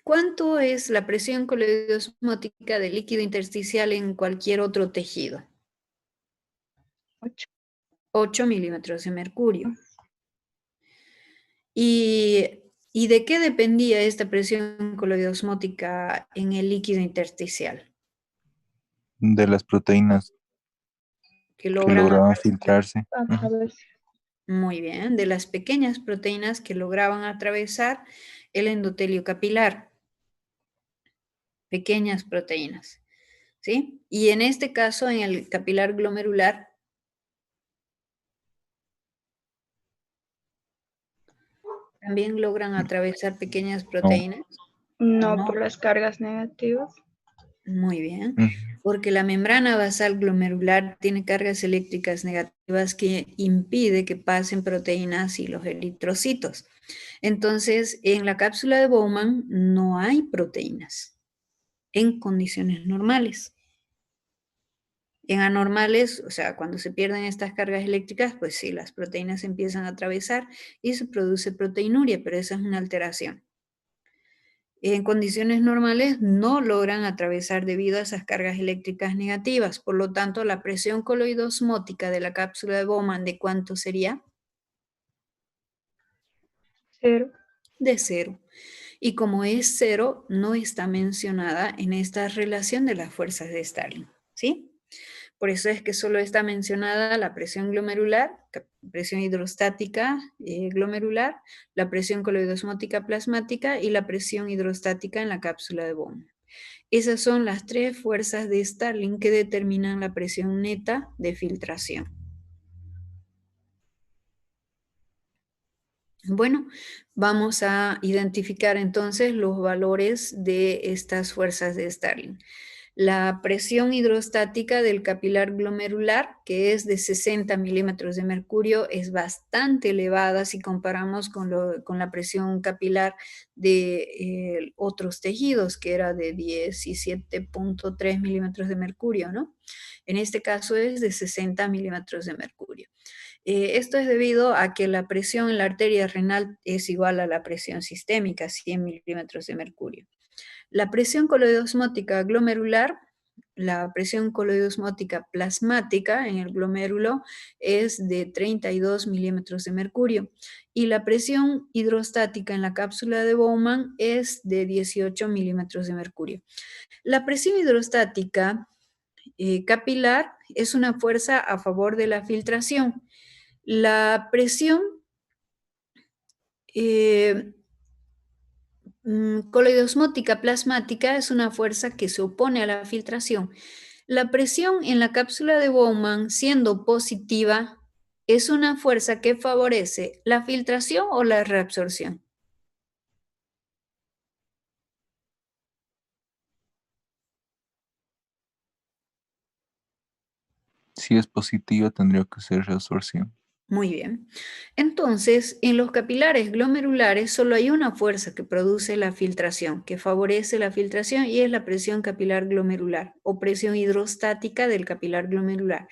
¿Cuánto es la presión coloidosmótica del líquido intersticial en cualquier otro tejido? 8. 8 milímetros de mercurio. ¿Y de qué dependía esta presión coloidosmótica en el líquido intersticial? De las proteínas Que que logran lograban filtrarse. Otra Ujú. vez. Muy bien, de las pequeñas proteínas que lograban atravesar el endotelio capilar. Pequeñas proteínas, ¿sí? Y en este caso, en el capilar glomerular, ¿también logran atravesar pequeñas proteínas? No, No. por las cargas negativas. Muy bien, Ujú. porque la membrana basal glomerular tiene cargas eléctricas negativas que impide que pasen proteínas y los eritrocitos. Entonces, en la cápsula de Bowman no hay proteínas en condiciones normales. En anormales, o sea, cuando se pierden estas cargas eléctricas, pues sí, las proteínas empiezan a atravesar y se produce proteinuria, pero esa es una alteración. En condiciones normales no logran atravesar debido a esas cargas eléctricas negativas. Por lo tanto, la presión coloidosmótica de la cápsula de Bowman, ¿de cuánto sería? 0. De 0. Y como es 0, no está mencionada en esta relación de las fuerzas de Starling, ¿sí? Por eso es que solo está mencionada la presión glomerular, presión hidrostática glomerular, la presión coloidosmótica plasmática y la presión hidrostática en la cápsula de Bowman. Esas son las 3 fuerzas de Starling que determinan la presión neta de filtración. Bueno, vamos a identificar entonces los valores de estas fuerzas de Starling. La presión hidrostática del capilar glomerular, que es de 60 milímetros de mercurio, es bastante elevada si comparamos con la presión capilar de otros tejidos, que era de 17.3 milímetros de mercurio, ¿no? En este caso es de 60 milímetros de mercurio. Esto es debido a que la presión en la arteria renal es igual a la presión sistémica, 100 milímetros de mercurio. La presión coloidosmótica glomerular, la presión coloidosmótica plasmática en el glomérulo es de 32 milímetros de mercurio y la presión hidrostática en la cápsula de Bowman es de 18 milímetros de mercurio. La presión hidrostática capilar es una fuerza a favor de la filtración. La presión coloidosmótica plasmática es una fuerza que se opone a la filtración. La presión en la cápsula de Bowman, siendo positiva, es una fuerza que favorece la filtración o la reabsorción. Si es positiva, tendría que ser reabsorción. Muy bien. Entonces, en los capilares glomerulares solo hay una fuerza que produce la filtración, que favorece la filtración y es la presión capilar glomerular o presión hidrostática del capilar glomerular.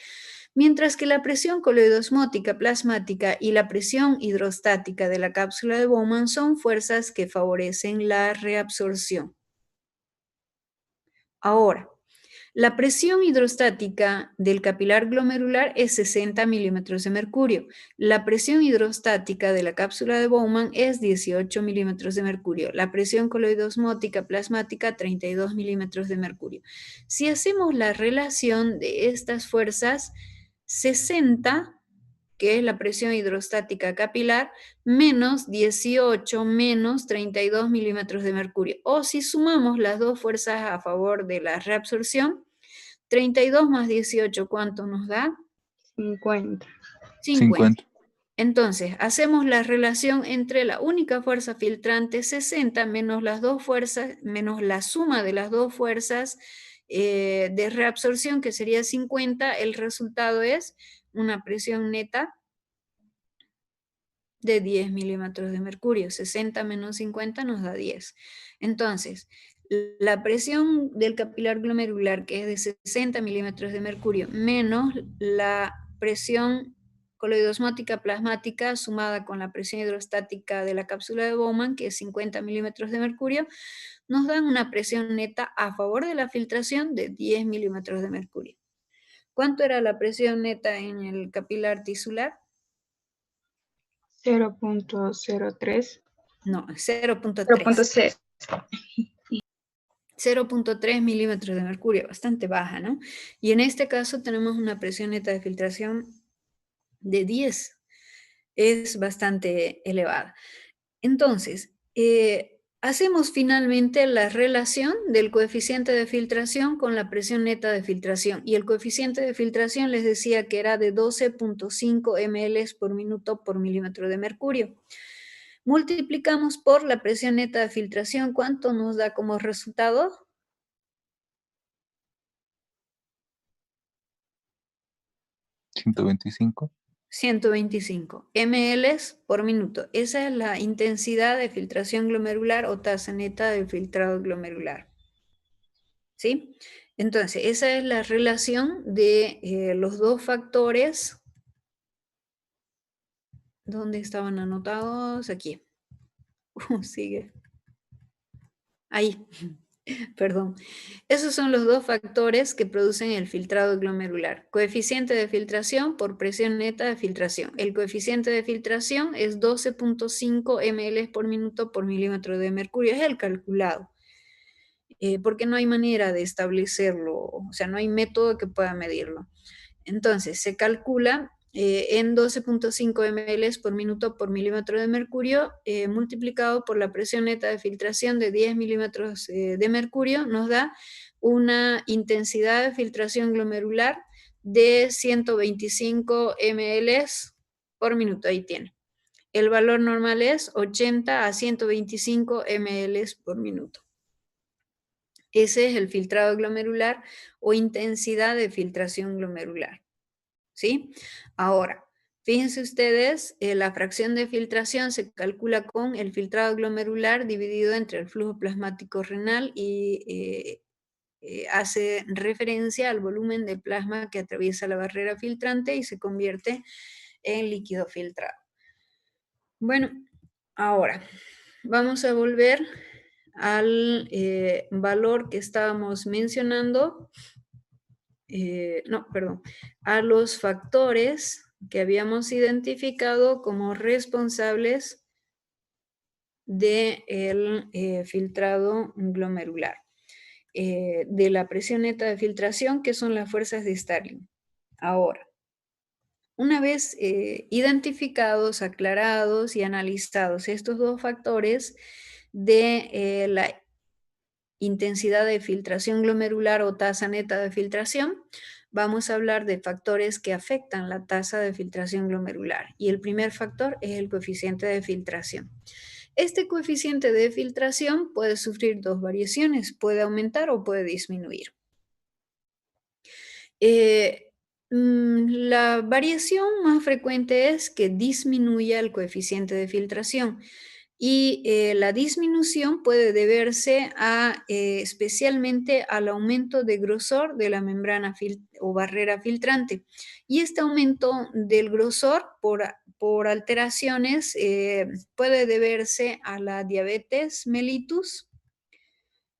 Mientras que la presión coloidosmótica plasmática y la presión hidrostática de la cápsula de Bowman son fuerzas que favorecen la reabsorción. Ahora, la presión hidrostática del capilar glomerular es 60 milímetros de mercurio. La presión hidrostática de la cápsula de Bowman es 18 milímetros de mercurio. La presión coloidosmótica plasmática 32 milímetros de mercurio. Si hacemos la relación de estas fuerzas, 60, que es la presión hidrostática capilar, menos 18 menos 32 milímetros de mercurio. O si sumamos las dos fuerzas a favor de la reabsorción, 32 más 18, ¿cuánto nos da? 50. 50. Entonces, hacemos la relación entre la única fuerza filtrante 60 menos las dos fuerzas, menos la suma de las dos fuerzas de reabsorción, que sería 50. El resultado es una presión neta de 10 milímetros de mercurio. 60 menos 50 nos da 10. Entonces, la presión del capilar glomerular, que es de 60 milímetros de mercurio, menos la presión coloidosmótica plasmática sumada con la presión hidrostática de la cápsula de Bowman, que es 50 milímetros de mercurio, nos dan una presión neta a favor de la filtración de 10 milímetros de mercurio. ¿Cuánto era la presión neta en el capilar tisular? 0.03. No, 0.3. 0.6. 0.3 milímetros de mercurio, bastante baja, ¿no? Y en este caso tenemos una presión neta de filtración de 10. Es bastante elevada. Entonces, hacemos finalmente la relación del coeficiente de filtración con la presión neta de filtración. Y el coeficiente de filtración les decía que era de 12.5 ml por minuto por milímetro de mercurio. Multiplicamos por la presión neta de filtración. ¿Cuánto nos da como resultado? 125. 125 ml por minuto. Esa es la intensidad de filtración glomerular o tasa neta de filtrado glomerular. ¿Sí? Entonces, esa es la relación de los dos factores. ¿Dónde estaban anotados? Aquí. Sigue. Ahí. Perdón. Esos son los dos factores que producen el filtrado glomerular. Coeficiente de filtración por presión neta de filtración. El coeficiente de filtración es 12.5 ml por minuto por milímetro de mercurio. Es el calculado. Porque no hay manera de establecerlo. O sea, no hay método que pueda medirlo. Entonces, se calcula en 12.5 ml por minuto por milímetro de mercurio, multiplicado por la presión neta de filtración de 10 milímetros de mercurio, nos da una intensidad de filtración glomerular de 125 ml por minuto. Ahí tiene. El valor normal es 80 a 125 ml por minuto. Ese es el filtrado glomerular o intensidad de filtración glomerular. ¿Sí? Ahora, fíjense ustedes, la fracción de filtración se calcula con el filtrado glomerular dividido entre el flujo plasmático renal y hace referencia al volumen de plasma que atraviesa la barrera filtrante y se convierte en líquido filtrado. Bueno, ahora vamos a volver al valor que estábamos mencionando. A los factores que habíamos identificado como responsables del filtrado glomerular, de la presión neta de filtración, que son las fuerzas de Starling. Ahora, una vez identificados, aclarados y analizados estos dos factores de la intensidad de filtración glomerular o tasa neta de filtración, vamos a hablar de factores que afectan la tasa de filtración glomerular. Y el primer factor es el coeficiente de filtración. Este coeficiente de filtración puede sufrir dos variaciones, puede aumentar o puede disminuir. La variación más frecuente es que disminuya el coeficiente de filtración. Y la disminución puede deberse especialmente al aumento de grosor de la membrana o barrera filtrante. Y este aumento del grosor por alteraciones puede deberse a la diabetes mellitus,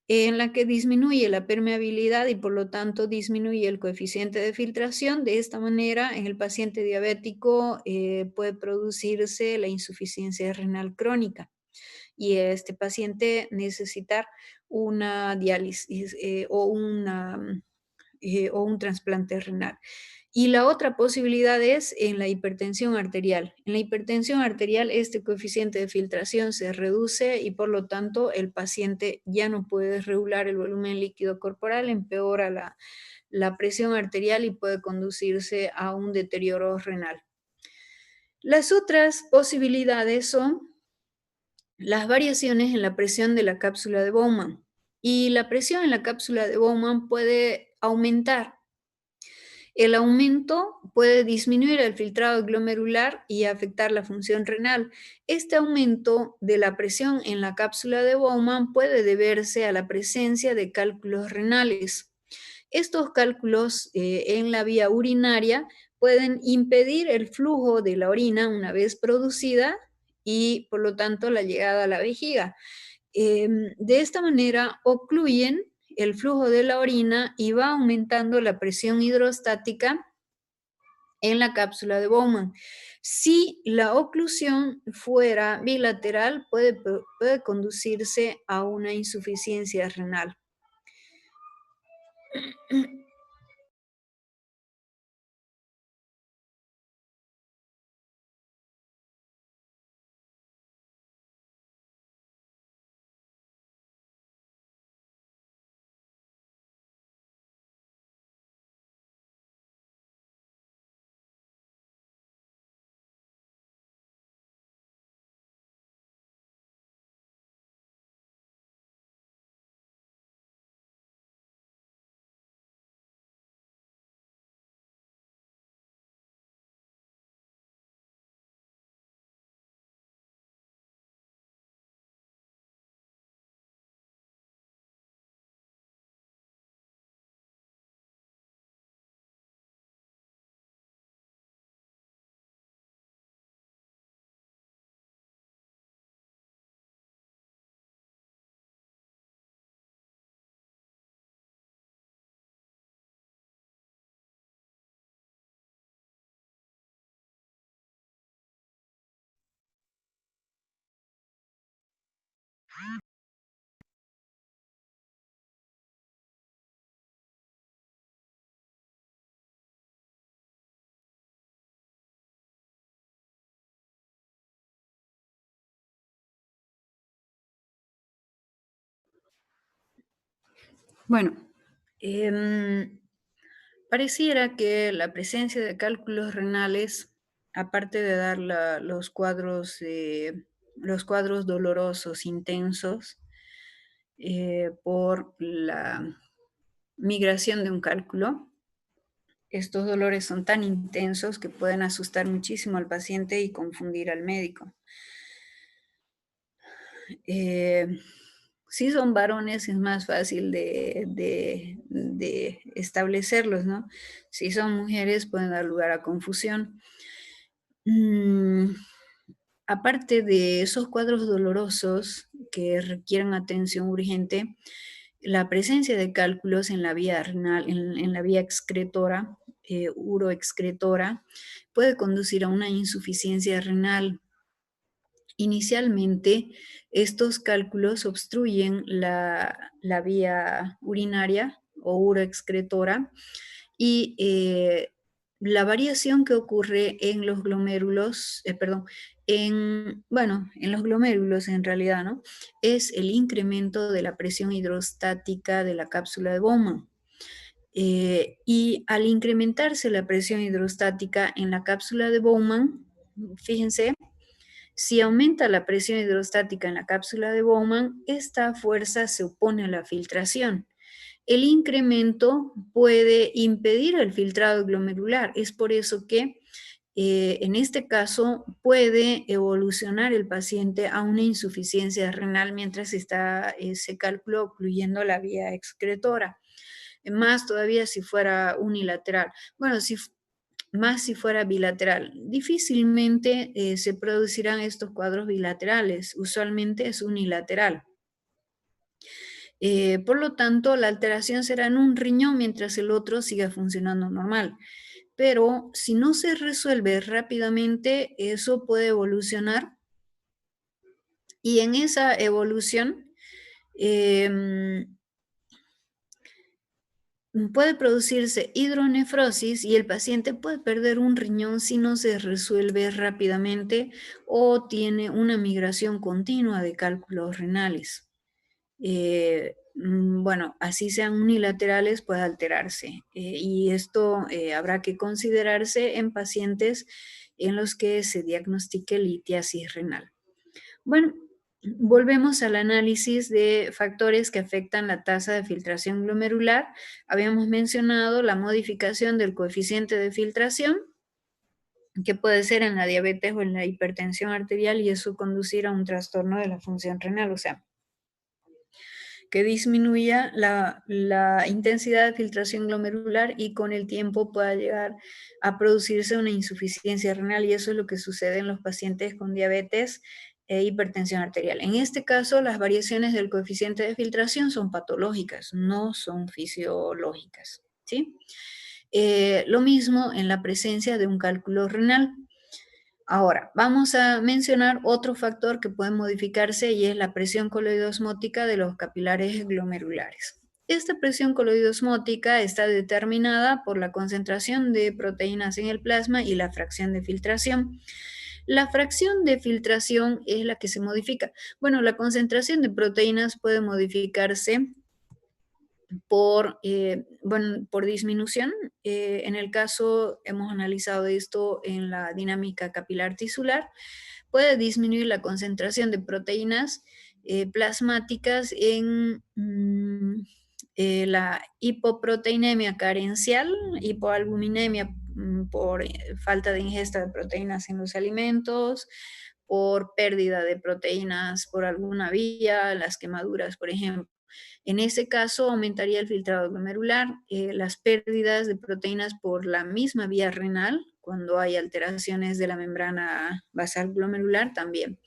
en la que disminuye la permeabilidad y por lo tanto disminuye el coeficiente de filtración. De esta manera, en el paciente diabético puede producirse la insuficiencia renal crónica y este paciente necesitar una diálisis o un trasplante renal. Y la otra posibilidad es en la hipertensión arterial. En la hipertensión arterial este coeficiente de filtración se reduce y por lo tanto el paciente ya no puede regular el volumen líquido corporal, empeora la presión arterial y puede conducirse a un deterioro renal. Las otras posibilidades son las variaciones en la presión de la cápsula de Bowman. Y la presión en la cápsula de Bowman puede aumentar. El aumento puede disminuir el filtrado glomerular y afectar la función renal. Este aumento de la presión en la cápsula de Bowman puede deberse a la presencia de cálculos renales. Estos cálculos en la vía urinaria pueden impedir el flujo de la orina una vez producida y por lo tanto la llegada a la vejiga. De esta manera ocluyen el flujo de la orina y va aumentando la presión hidrostática en la cápsula de Bowman. Si la oclusión fuera bilateral, puede conducirse a una insuficiencia renal. Bueno, pareciera que la presencia de cálculos renales, aparte de dar los cuadros dolorosos intensos por la migración de un cálculo, estos dolores son tan intensos que pueden asustar muchísimo al paciente y confundir al médico. Si son varones es más fácil de establecerlos, ¿no? Si son mujeres pueden dar lugar a confusión. Aparte de esos cuadros dolorosos que requieren atención urgente, la presencia de cálculos en la vía renal, en la vía excretora, uroexcretora, puede conducir a una insuficiencia renal. Inicialmente, estos cálculos obstruyen la vía urinaria o uroexcretora y la variación que ocurre en los glomérulos, en los glomérulos en realidad, ¿no? Es el incremento de la presión hidrostática de la cápsula de Bowman. Y al incrementarse la presión hidrostática en la cápsula de Bowman, fíjense, si aumenta la presión hidrostática en la cápsula de Bowman, esta fuerza se opone a la filtración. El incremento puede impedir el filtrado glomerular. Es por eso que en este caso puede evolucionar el paciente a una insuficiencia renal mientras está ese cálculo ocluyendo la vía excretora. Más todavía si fuera unilateral. Bueno, más si fuera bilateral. Difícilmente se producirán estos cuadros bilaterales, usualmente es unilateral. Por lo tanto, la alteración será en un riñón mientras el otro siga funcionando normal. Pero si no se resuelve rápidamente, eso puede evolucionar. Y en esa evolución, puede producirse hidronefrosis y el paciente puede perder un riñón si no se resuelve rápidamente o tiene una migración continua de cálculos renales. Bueno, así sean unilaterales, puede alterarse. Y esto habrá que considerarse en pacientes en los que se diagnostique litiasis renal. Bueno, volvemos al análisis de factores que afectan la tasa de filtración glomerular. Habíamos mencionado la modificación del coeficiente de filtración, que puede ser en la diabetes o en la hipertensión arterial, y eso conducir a un trastorno de la función renal, o sea, que disminuya la intensidad de filtración glomerular y con el tiempo pueda llegar a producirse una insuficiencia renal, y eso es lo que sucede en los pacientes con diabetes e hipertensión arterial. En este caso, las variaciones del coeficiente de filtración son patológicas, no son fisiológicas, ¿sí? Lo mismo en la presencia de un cálculo renal. Ahora, vamos a mencionar otro factor que puede modificarse y es la presión coloidosmótica de los capilares glomerulares. Esta presión coloidosmótica está determinada por la concentración de proteínas en el plasma y la fracción de filtración. La fracción de filtración es la que se modifica. Bueno, la concentración de proteínas puede modificarse por disminución. En el caso, hemos analizado esto en la dinámica capilar tisular, puede disminuir la concentración de proteínas plasmáticas en la hipoproteinemia carencial, hipoalbuminemia por falta de ingesta de proteínas en los alimentos, por pérdida de proteínas por alguna vía, las quemaduras, por ejemplo. En ese caso, aumentaría el filtrado glomerular, las pérdidas de proteínas por la misma vía renal, cuando hay alteraciones de la membrana basal glomerular también.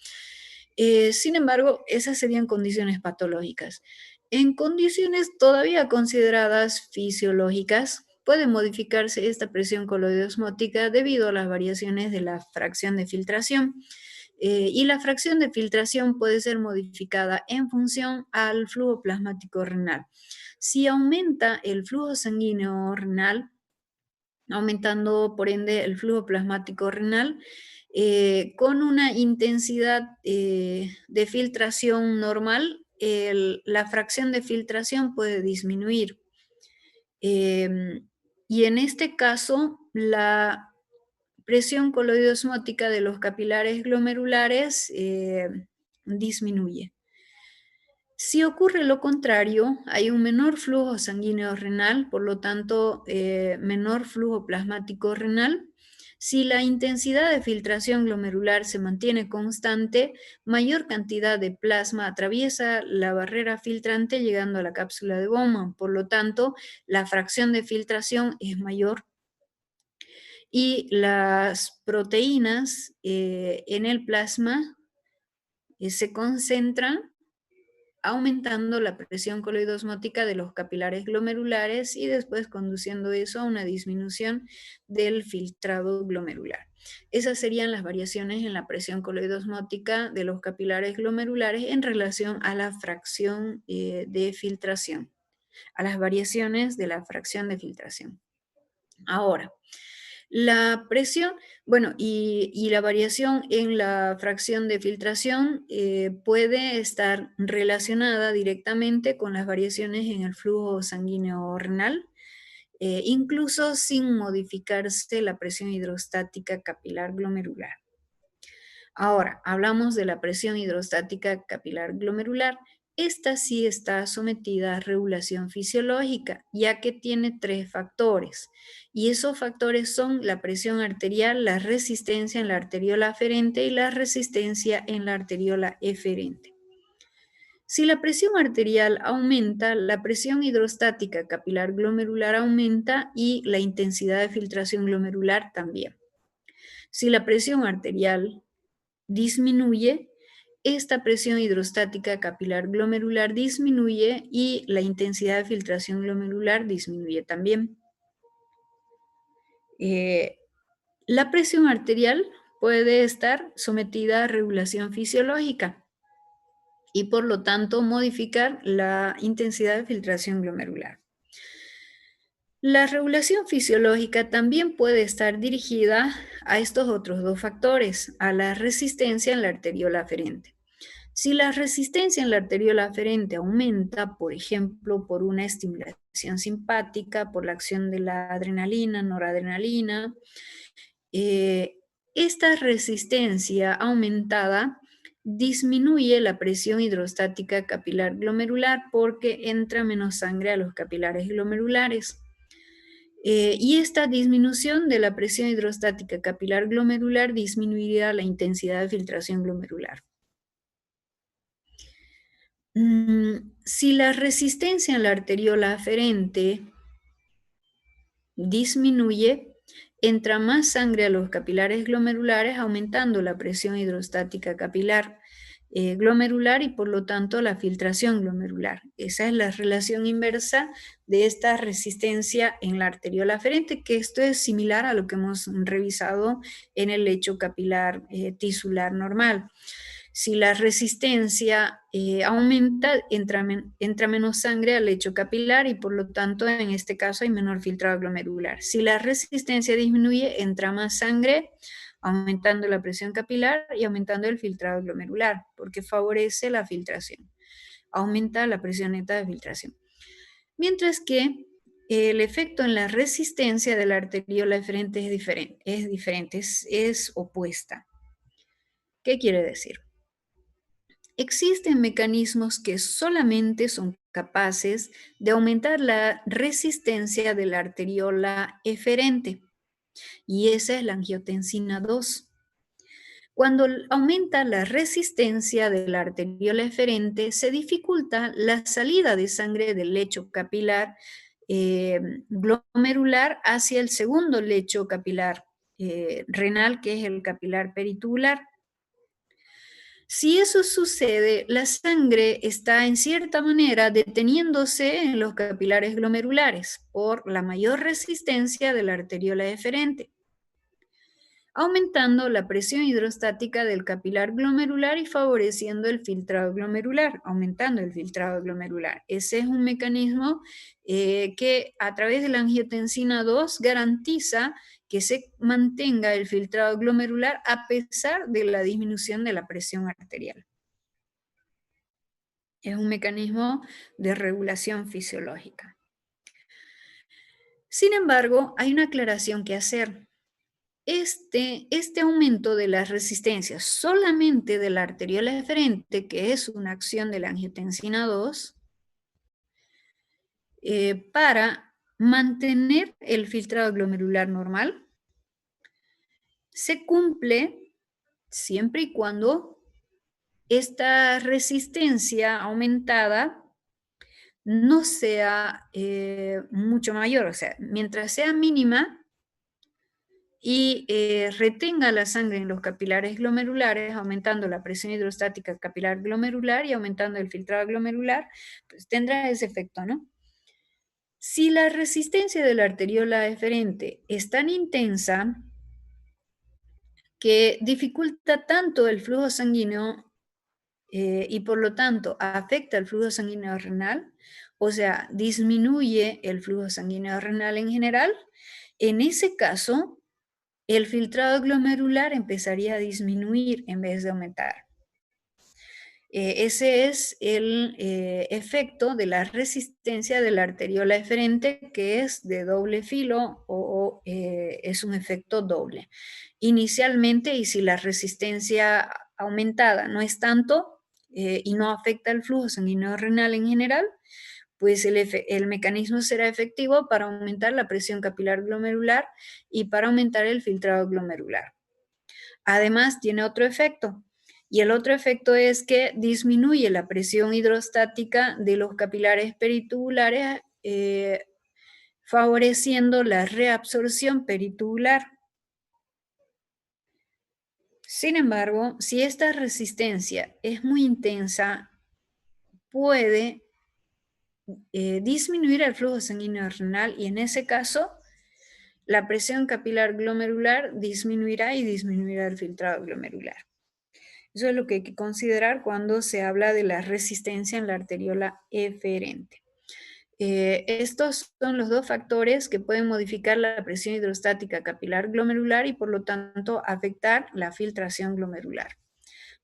Sin embargo, esas serían condiciones patológicas. En condiciones todavía consideradas fisiológicas, puede modificarse esta presión coloidosmótica debido a las variaciones de la fracción de filtración. Y la fracción de filtración puede ser modificada en función al flujo plasmático renal. Si aumenta el flujo sanguíneo renal, aumentando por ende el flujo plasmático renal, con una intensidad de filtración normal, la fracción de filtración puede disminuir. Y en este caso, la presión coloidosmótica de los capilares glomerulares disminuye. Si ocurre lo contrario, hay un menor flujo sanguíneo renal, por lo tanto, menor flujo plasmático renal. Si la intensidad de filtración glomerular se mantiene constante, mayor cantidad de plasma atraviesa la barrera filtrante llegando a la cápsula de Bowman. Por lo tanto, la fracción de filtración es mayor. Y las proteínas en el plasma se concentran, aumentando la presión coloidosmótica de los capilares glomerulares y después conduciendo eso a una disminución del filtrado glomerular. Esas serían las variaciones en la presión coloidosmótica de los capilares glomerulares en relación a la fracción de filtración, a las variaciones de la fracción de filtración. Ahora, la presión, bueno, y la variación en la fracción de filtración puede estar relacionada directamente con las variaciones en el flujo sanguíneo renal, incluso sin modificarse la presión hidrostática capilar glomerular. Ahora, hablamos de la presión hidrostática capilar glomerular. Esta sí está sometida a regulación fisiológica, ya que tiene 3 factores. Y esos factores son la presión arterial, la resistencia en la arteriola aferente y la resistencia en la arteriola eferente. Si la presión arterial aumenta, la presión hidrostática capilar glomerular aumenta y la intensidad de filtración glomerular también. Si la presión arterial disminuye, esta presión hidrostática capilar glomerular disminuye y la intensidad de filtración glomerular disminuye también. La presión arterial puede estar sometida a regulación fisiológica y por lo tanto modificar la intensidad de filtración glomerular. La regulación fisiológica también puede estar dirigida a estos otros dos factores, a la resistencia en la arteriola aferente. Si la resistencia en la arteriola aferente aumenta, por ejemplo, por una estimulación simpática, por la acción de la adrenalina, noradrenalina, esta resistencia aumentada disminuye la presión hidrostática capilar glomerular porque entra menos sangre a los capilares glomerulares. Y esta disminución de la presión hidrostática capilar glomerular disminuirá la intensidad de filtración glomerular. Si la resistencia en la arteriola aferente disminuye, entra más sangre a los capilares glomerulares, aumentando la presión hidrostática capilar glomerular y por lo tanto la filtración glomerular. Esa es la relación inversa de esta resistencia en la arteriola aferente, que esto es similar a lo que hemos revisado en el lecho capilar tisular normal. Si la resistencia aumenta, entra menos sangre al lecho capilar y por lo tanto en este caso hay menor filtrado glomerular. Si la resistencia disminuye, entra más sangre, aumentando la presión capilar y aumentando el filtrado glomerular, porque favorece la filtración. Aumenta la presión neta de filtración. Mientras que el efecto en la resistencia de la arteriola aferente es diferente, es opuesta. ¿Qué quiere decir? Existen mecanismos que solamente son capaces de aumentar la resistencia de la arteriola eferente, y esa es la angiotensina 2. Cuando aumenta la resistencia de la arteriola eferente, se dificulta la salida de sangre del lecho capilar glomerular hacia el segundo lecho capilar renal, que es el capilar peritubular. Si eso sucede, la sangre está en cierta manera deteniéndose en los capilares glomerulares por la mayor resistencia de la arteriola eferente, aumentando la presión hidrostática del capilar glomerular y favoreciendo el filtrado glomerular, aumentando el filtrado glomerular. Ese es un mecanismo que a través de la angiotensina 2 garantiza que se mantenga el filtrado glomerular a pesar de la disminución de la presión arterial. Es un mecanismo de regulación fisiológica. Sin embargo, hay una aclaración que hacer. Este aumento de la resistencia solamente de la arteriola eferente, que es una acción de la angiotensina 2, para mantener el filtrado glomerular normal, se cumple siempre y cuando esta resistencia aumentada no sea mucho mayor, o sea, mientras sea mínima y retenga la sangre en los capilares glomerulares, aumentando la presión hidrostática capilar glomerular y aumentando el filtrado glomerular, pues tendrá ese efecto, ¿no? Si la resistencia de la arteriola eferente es tan intensa que dificulta tanto el flujo sanguíneo y por lo tanto afecta el flujo sanguíneo renal, o sea, disminuye el flujo sanguíneo renal en general, en ese caso, el filtrado glomerular empezaría a disminuir en vez de aumentar. Ese es el efecto de la resistencia de la arteriola eferente, que es de doble filo o es un efecto doble. Inicialmente, y si la resistencia aumentada no es tanto y no afecta el flujo sanguíneo renal en general, pues el mecanismo será efectivo para aumentar la presión capilar glomerular y para aumentar el filtrado glomerular. Además, tiene otro efecto, y el otro efecto es que disminuye la presión hidrostática de los capilares peritubulares, favoreciendo la reabsorción peritubular. Sin embargo, si esta resistencia es muy intensa, puede disminuir el flujo sanguíneo renal y en ese caso la presión capilar glomerular disminuirá y disminuirá el filtrado glomerular. Eso es lo que hay que considerar cuando se habla de la resistencia en la arteriola eferente. Estos son los dos factores que pueden modificar la presión hidrostática capilar glomerular y por lo tanto afectar la filtración glomerular.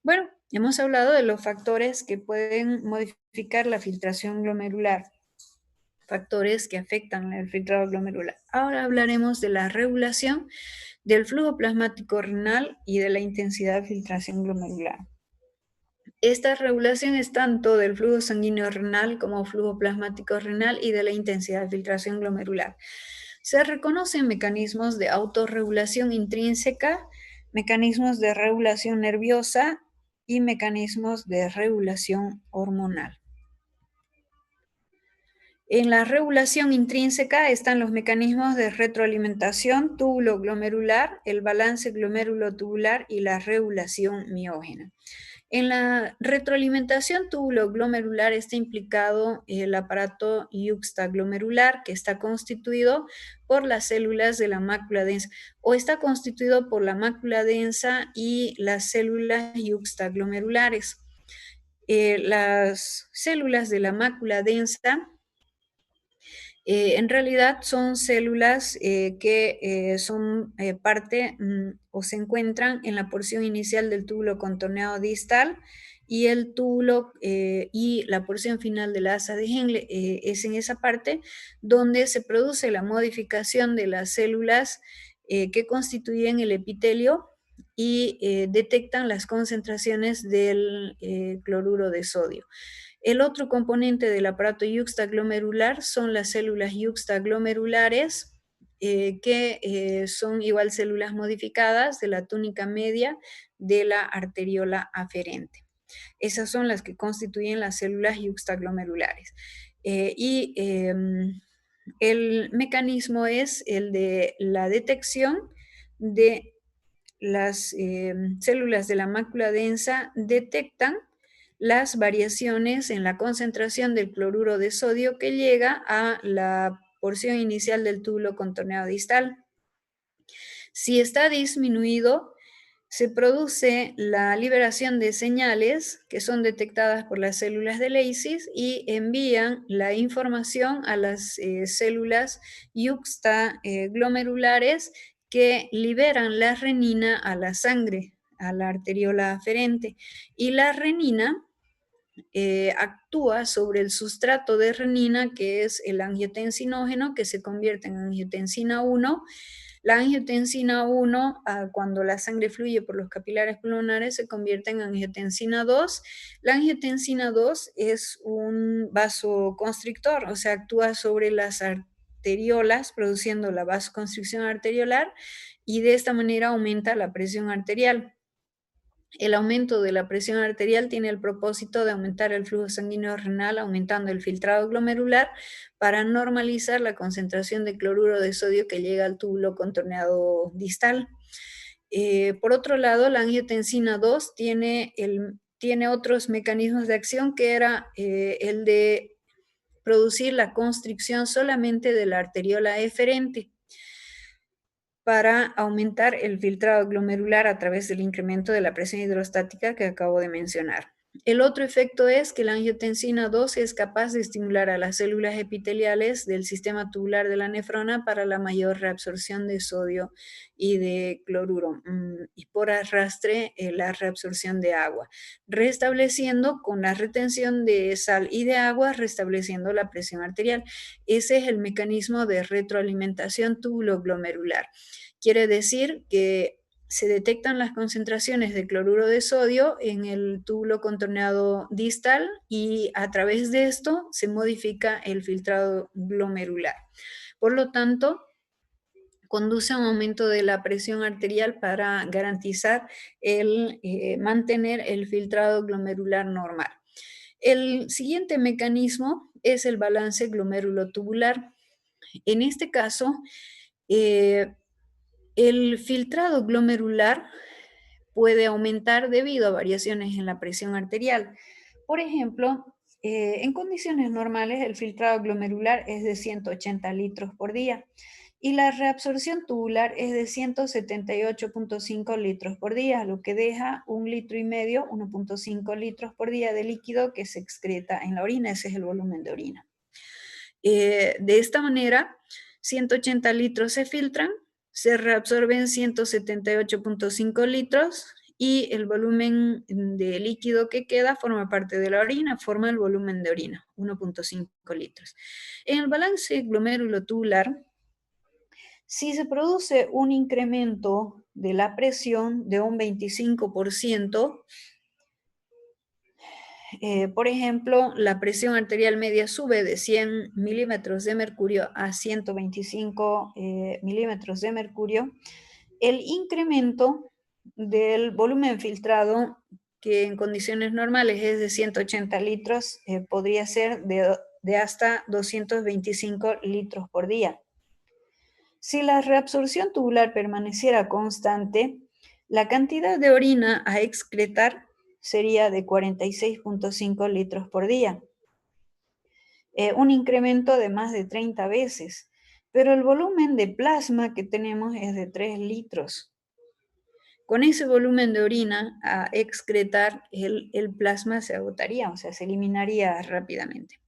Bueno, hemos hablado de los factores que pueden modificar la filtración glomerular, factores que afectan el filtrado glomerular. Ahora hablaremos de la regulación del flujo plasmático renal y de la intensidad de filtración glomerular. Esta regulación es tanto del flujo sanguíneo renal como flujo plasmático renal y de la intensidad de filtración glomerular. Se reconocen mecanismos de autorregulación intrínseca, mecanismos de regulación nerviosa y mecanismos de regulación hormonal. En la regulación intrínseca están los mecanismos de retroalimentación túbulo-glomerular, el balance glomérulo-tubular y la regulación miógena. En la retroalimentación túbulo-glomerular está implicado el aparato yuxtaglomerular, que está constituido por las células de la mácula densa, o está constituido por la mácula densa y las células yuxtaglomerulares. Las células de la mácula densa en realidad son células que son parte o se encuentran en la porción inicial del túbulo contorneado distal y el túbulo y la porción final del asa de Henle. Es en esa parte donde se produce la modificación de las células que constituyen el epitelio y detectan las concentraciones del cloruro de sodio. El otro componente del aparato yuxtaglomerular son las células yuxtaglomerulares, que son igual células modificadas de la túnica media de la arteriola aferente. Esas son las que constituyen las células yuxtaglomerulares. El mecanismo es el de la detección de las células de la mácula densa, detectan las variaciones en la concentración del cloruro de sodio que llega a la porción inicial del túbulo contorneado distal. Si está disminuido, se produce la liberación de señales que son detectadas por las células de Leydig y envían la información a las células yuxtaglomerulares que liberan la renina a la sangre, a la arteriola aferente. Y la renina actúa sobre el sustrato de renina, que es el angiotensinógeno, que se convierte en angiotensina 1. La angiotensina 1, cuando la sangre fluye por los capilares pulmonares, se convierte en angiotensina 2. La angiotensina 2 es un vasoconstrictor, o sea, actúa sobre las arteriolas, produciendo la vasoconstricción arteriolar, y de esta manera aumenta la presión arterial. El aumento de la presión arterial tiene el propósito de aumentar el flujo sanguíneo renal, aumentando el filtrado glomerular para normalizar la concentración de cloruro de sodio que llega al túbulo contorneado distal. Por otro lado, la angiotensina 2 tiene otros mecanismos de acción, que era el de producir la constricción solamente de la arteriola eferente para aumentar el filtrado glomerular a través del incremento de la presión hidrostática que acabo de mencionar. El otro efecto es que la angiotensina 2 es capaz de estimular a las células epiteliales del sistema tubular de la nefrona para la mayor reabsorción de sodio y de cloruro, y por arrastre la reabsorción de agua, restableciendo con la retención de sal y de agua, restableciendo la presión arterial. Ese es el mecanismo de retroalimentación túbulo-glomerular. Quiere decir que se detectan las concentraciones de cloruro de sodio en el túbulo contorneado distal y a través de esto se modifica el filtrado glomerular. Por lo tanto, conduce a un aumento de la presión arterial para garantizar el mantener el filtrado glomerular normal. El siguiente mecanismo es el balance glomérulo-tubular. En este caso, el filtrado glomerular puede aumentar debido a variaciones en la presión arterial. Por ejemplo, en condiciones normales el filtrado glomerular es de 180 litros por día y la reabsorción tubular es de 178.5 litros por día, lo que deja 1,5 litros, 1.5 litros por día de líquido que se excreta en la orina. Ese es el volumen de orina. De esta manera, 180 litros se filtran, se reabsorben 178.5 litros y el volumen de líquido que queda forma parte de la orina, forma el volumen de orina, 1.5 litros. En el balance glomérulo-tubular, si se produce un incremento de la presión de un 25%, por ejemplo, la presión arterial media sube de 100 milímetros de mercurio a 125 milímetros de mercurio, el incremento del volumen filtrado, que en condiciones normales es de 180 litros, podría ser de hasta 225 litros por día. Si la reabsorción tubular permaneciera constante, la cantidad de orina a excretar sería de 46.5 litros por día, un incremento de más de 30 veces, pero el volumen de plasma que tenemos es de 3 litros. Con ese volumen de orina a excretar, el plasma se agotaría, o sea, se eliminaría rápidamente.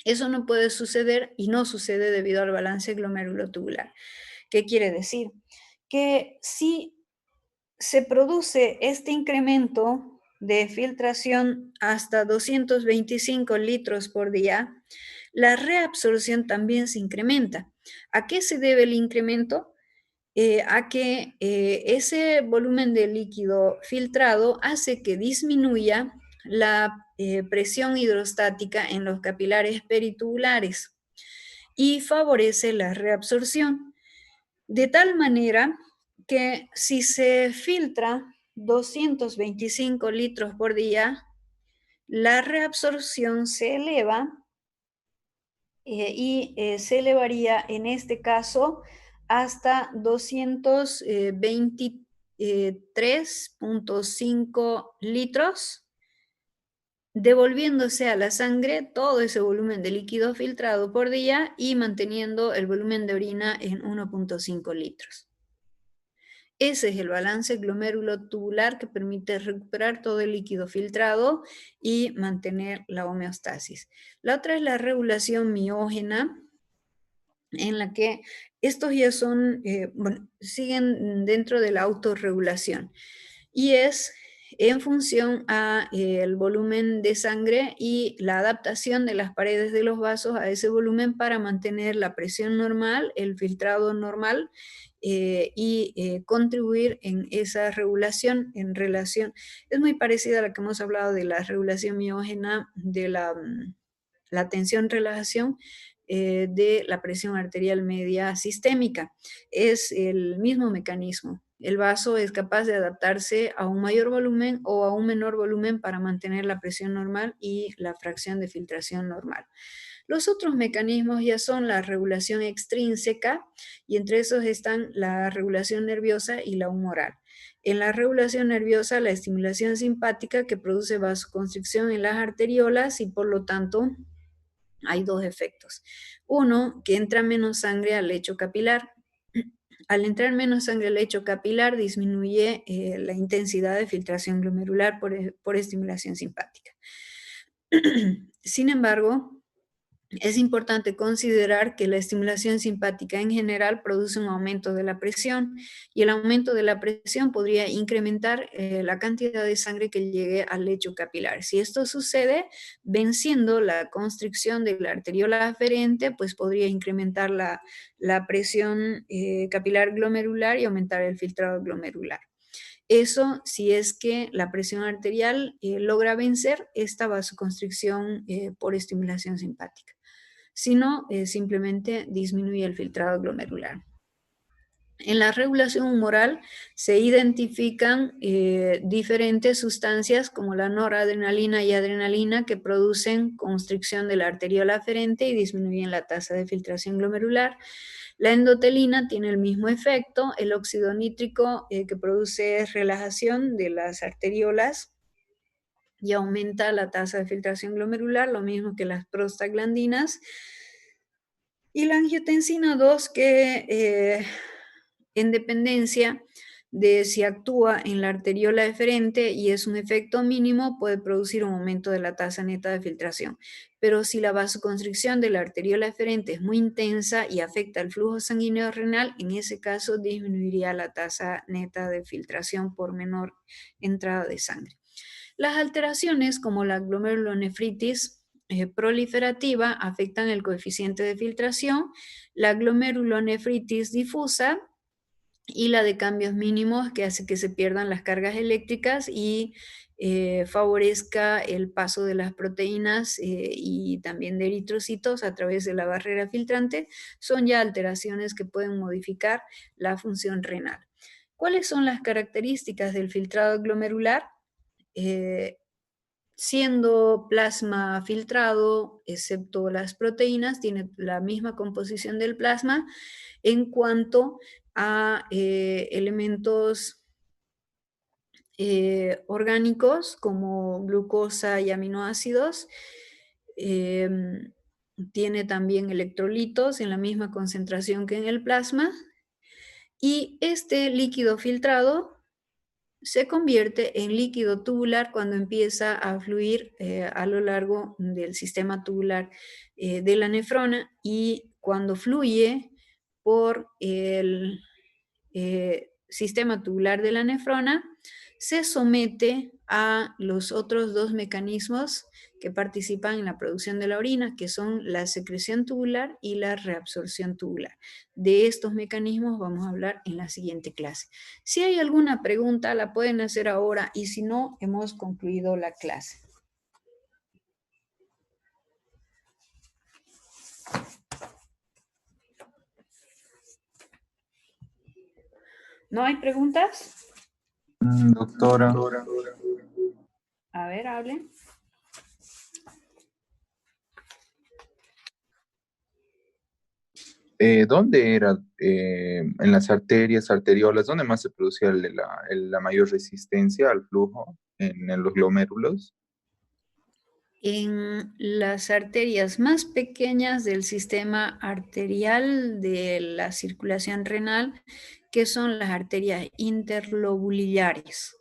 Eso no puede suceder y no sucede debido al balance glomérulo-tubular. ¿Qué quiere decir? Que si se produce este incremento de filtración hasta 225 litros por día, la reabsorción también se incrementa. ¿A qué se debe el incremento? A que ese volumen de líquido filtrado hace que disminuya la presión hidrostática en los capilares peritubulares y favorece la reabsorción. De tal manera que si se filtra 225 litros por día, la reabsorción se eleva y se elevaría en este caso hasta 223.5 litros, devolviéndose a la sangre todo ese volumen de líquido filtrado por día y manteniendo el volumen de orina en 1.5 litros. Ese es el balance glomérulo-tubular que permite recuperar todo el líquido filtrado y mantener la homeostasis. La otra es la regulación miógena, en la que estos ya son, siguen dentro de la autorregulación, y es en función a el volumen de sangre y la adaptación de las paredes de los vasos a ese volumen para mantener la presión normal, el filtrado normal, y contribuir en esa regulación en relación. Es muy parecida a la que hemos hablado de la regulación miógena, de la tensión-relajación, de la presión arterial media sistémica. Es el mismo mecanismo. El vaso es capaz de adaptarse a un mayor volumen o a un menor volumen para mantener la presión normal y la fracción de filtración normal. Los otros mecanismos ya son la regulación extrínseca, y entre esos están la regulación nerviosa y la humoral. En la regulación nerviosa, la estimulación simpática, que produce vasoconstricción en las arteriolas, y por lo tanto hay dos efectos. Uno, que entra menos sangre al lecho capilar. Al entrar menos sangre al lecho capilar, disminuye la intensidad de filtración glomerular por estimulación simpática. Sin embargo, es importante considerar que la estimulación simpática en general produce un aumento de la presión, y el aumento de la presión podría incrementar la cantidad de sangre que llegue al lecho capilar. Si esto sucede, venciendo la constricción de la arteriola aferente, pues podría incrementar la presión capilar glomerular y aumentar el filtrado glomerular. Eso si es que la presión arterial logra vencer esta vasoconstricción por estimulación simpática. Si no, simplemente disminuye el filtrado glomerular. En la regulación humoral se identifican diferentes sustancias como la noradrenalina y adrenalina, que producen constricción de la arteriola aferente y disminuyen la tasa de filtración glomerular. La endotelina tiene el mismo efecto. El óxido nítrico, que produce relajación de las arteriolas y aumenta la tasa de filtración glomerular, lo mismo que las prostaglandinas. Y la angiotensina 2, que en dependencia de si actúa en la arteriola eferente y es un efecto mínimo, puede producir un aumento de la tasa neta de filtración. Pero si la vasoconstricción de la arteriola eferente es muy intensa y afecta el flujo sanguíneo renal, en ese caso disminuiría la tasa neta de filtración por menor entrada de sangre. Las alteraciones como la glomerulonefritis proliferativa afectan el coeficiente de filtración, la glomerulonefritis difusa y la de cambios mínimos, que hace que se pierdan las cargas eléctricas y favorezca el paso de las proteínas y también de eritrocitos a través de la barrera filtrante, son ya alteraciones que pueden modificar la función renal. ¿Cuáles son las características del filtrado glomerular? Siendo plasma filtrado, excepto las proteínas, tiene la misma composición del plasma en cuanto a elementos orgánicos como glucosa y aminoácidos. Tiene también electrolitos en la misma concentración que en el plasma. Y este líquido filtrado se convierte en líquido tubular cuando empieza a fluir a lo largo del sistema tubular de la nefrona, y cuando fluye por el sistema tubular de la nefrona, se somete a los otros dos mecanismos que participan en la producción de la orina, que son la secreción tubular y la reabsorción tubular. De estos mecanismos vamos a hablar en la siguiente clase. Si hay alguna pregunta, la pueden hacer ahora, y si no, hemos concluido la clase. ¿No hay preguntas? Doctora, A ver, hablen. ¿dónde era en las arterias, arteriolas, dónde más se producía la mayor resistencia al flujo en los glomérulos? En las arterias más pequeñas del sistema arterial de la circulación renal, que son las arterias interlobulillares.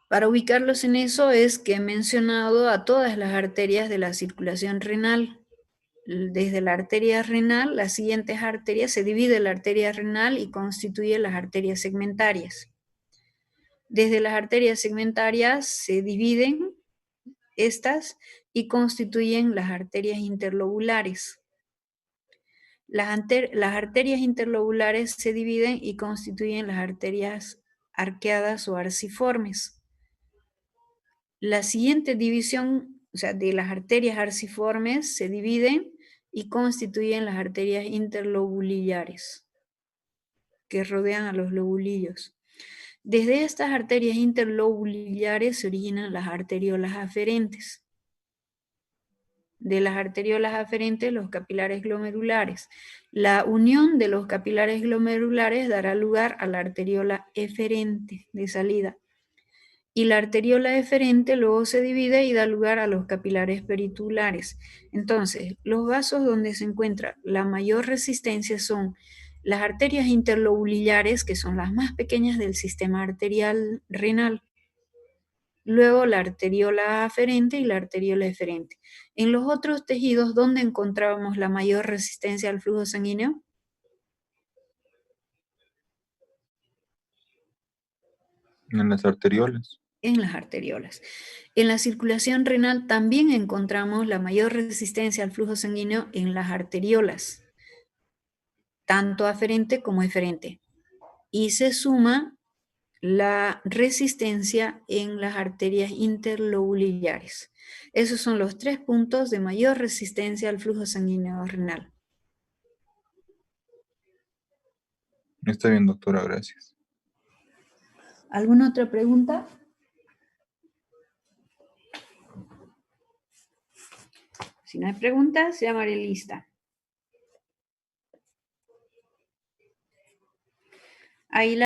Para ubicarlos en eso es que he mencionado a todas las arterias de la circulación renal. Desde la arteria renal, las siguientes arterias, se divide la arteria renal y constituye las arterias segmentarias. Desde las arterias segmentarias se dividen estas y constituyen las arterias interlobulares. Las arterias interlobulares se dividen y constituyen las arterias arqueadas o arciformes. La siguiente división, o sea, de las arterias arciformes, se dividen y constituyen las arterias interlobulillares, que rodean a los lobulillos. Desde estas arterias interlobulillares se originan las arteriolas aferentes. De las arteriolas aferentes, los capilares glomerulares. La unión de los capilares glomerulares dará lugar a la arteriola eferente de salida. Y la arteriola eferente luego se divide y da lugar a los capilares peritubulares. Entonces, los vasos donde se encuentra la mayor resistencia son las arterias interlobulillares, que son las más pequeñas del sistema arterial renal. Luego la arteriola aferente y la arteriola eferente. En los otros tejidos, ¿dónde encontrábamos la mayor resistencia al flujo sanguíneo? En las arteriolas. En las arteriolas. En la circulación renal también encontramos la mayor resistencia al flujo sanguíneo en las arteriolas, tanto aferente como eferente. Y se suma la resistencia en las arterias interlobulillares. Esos son los 3 puntos de mayor resistencia al flujo sanguíneo renal. Está bien, doctora, gracias. ¿Alguna otra pregunta? Si no hay preguntas, llamaré lista. Ahí la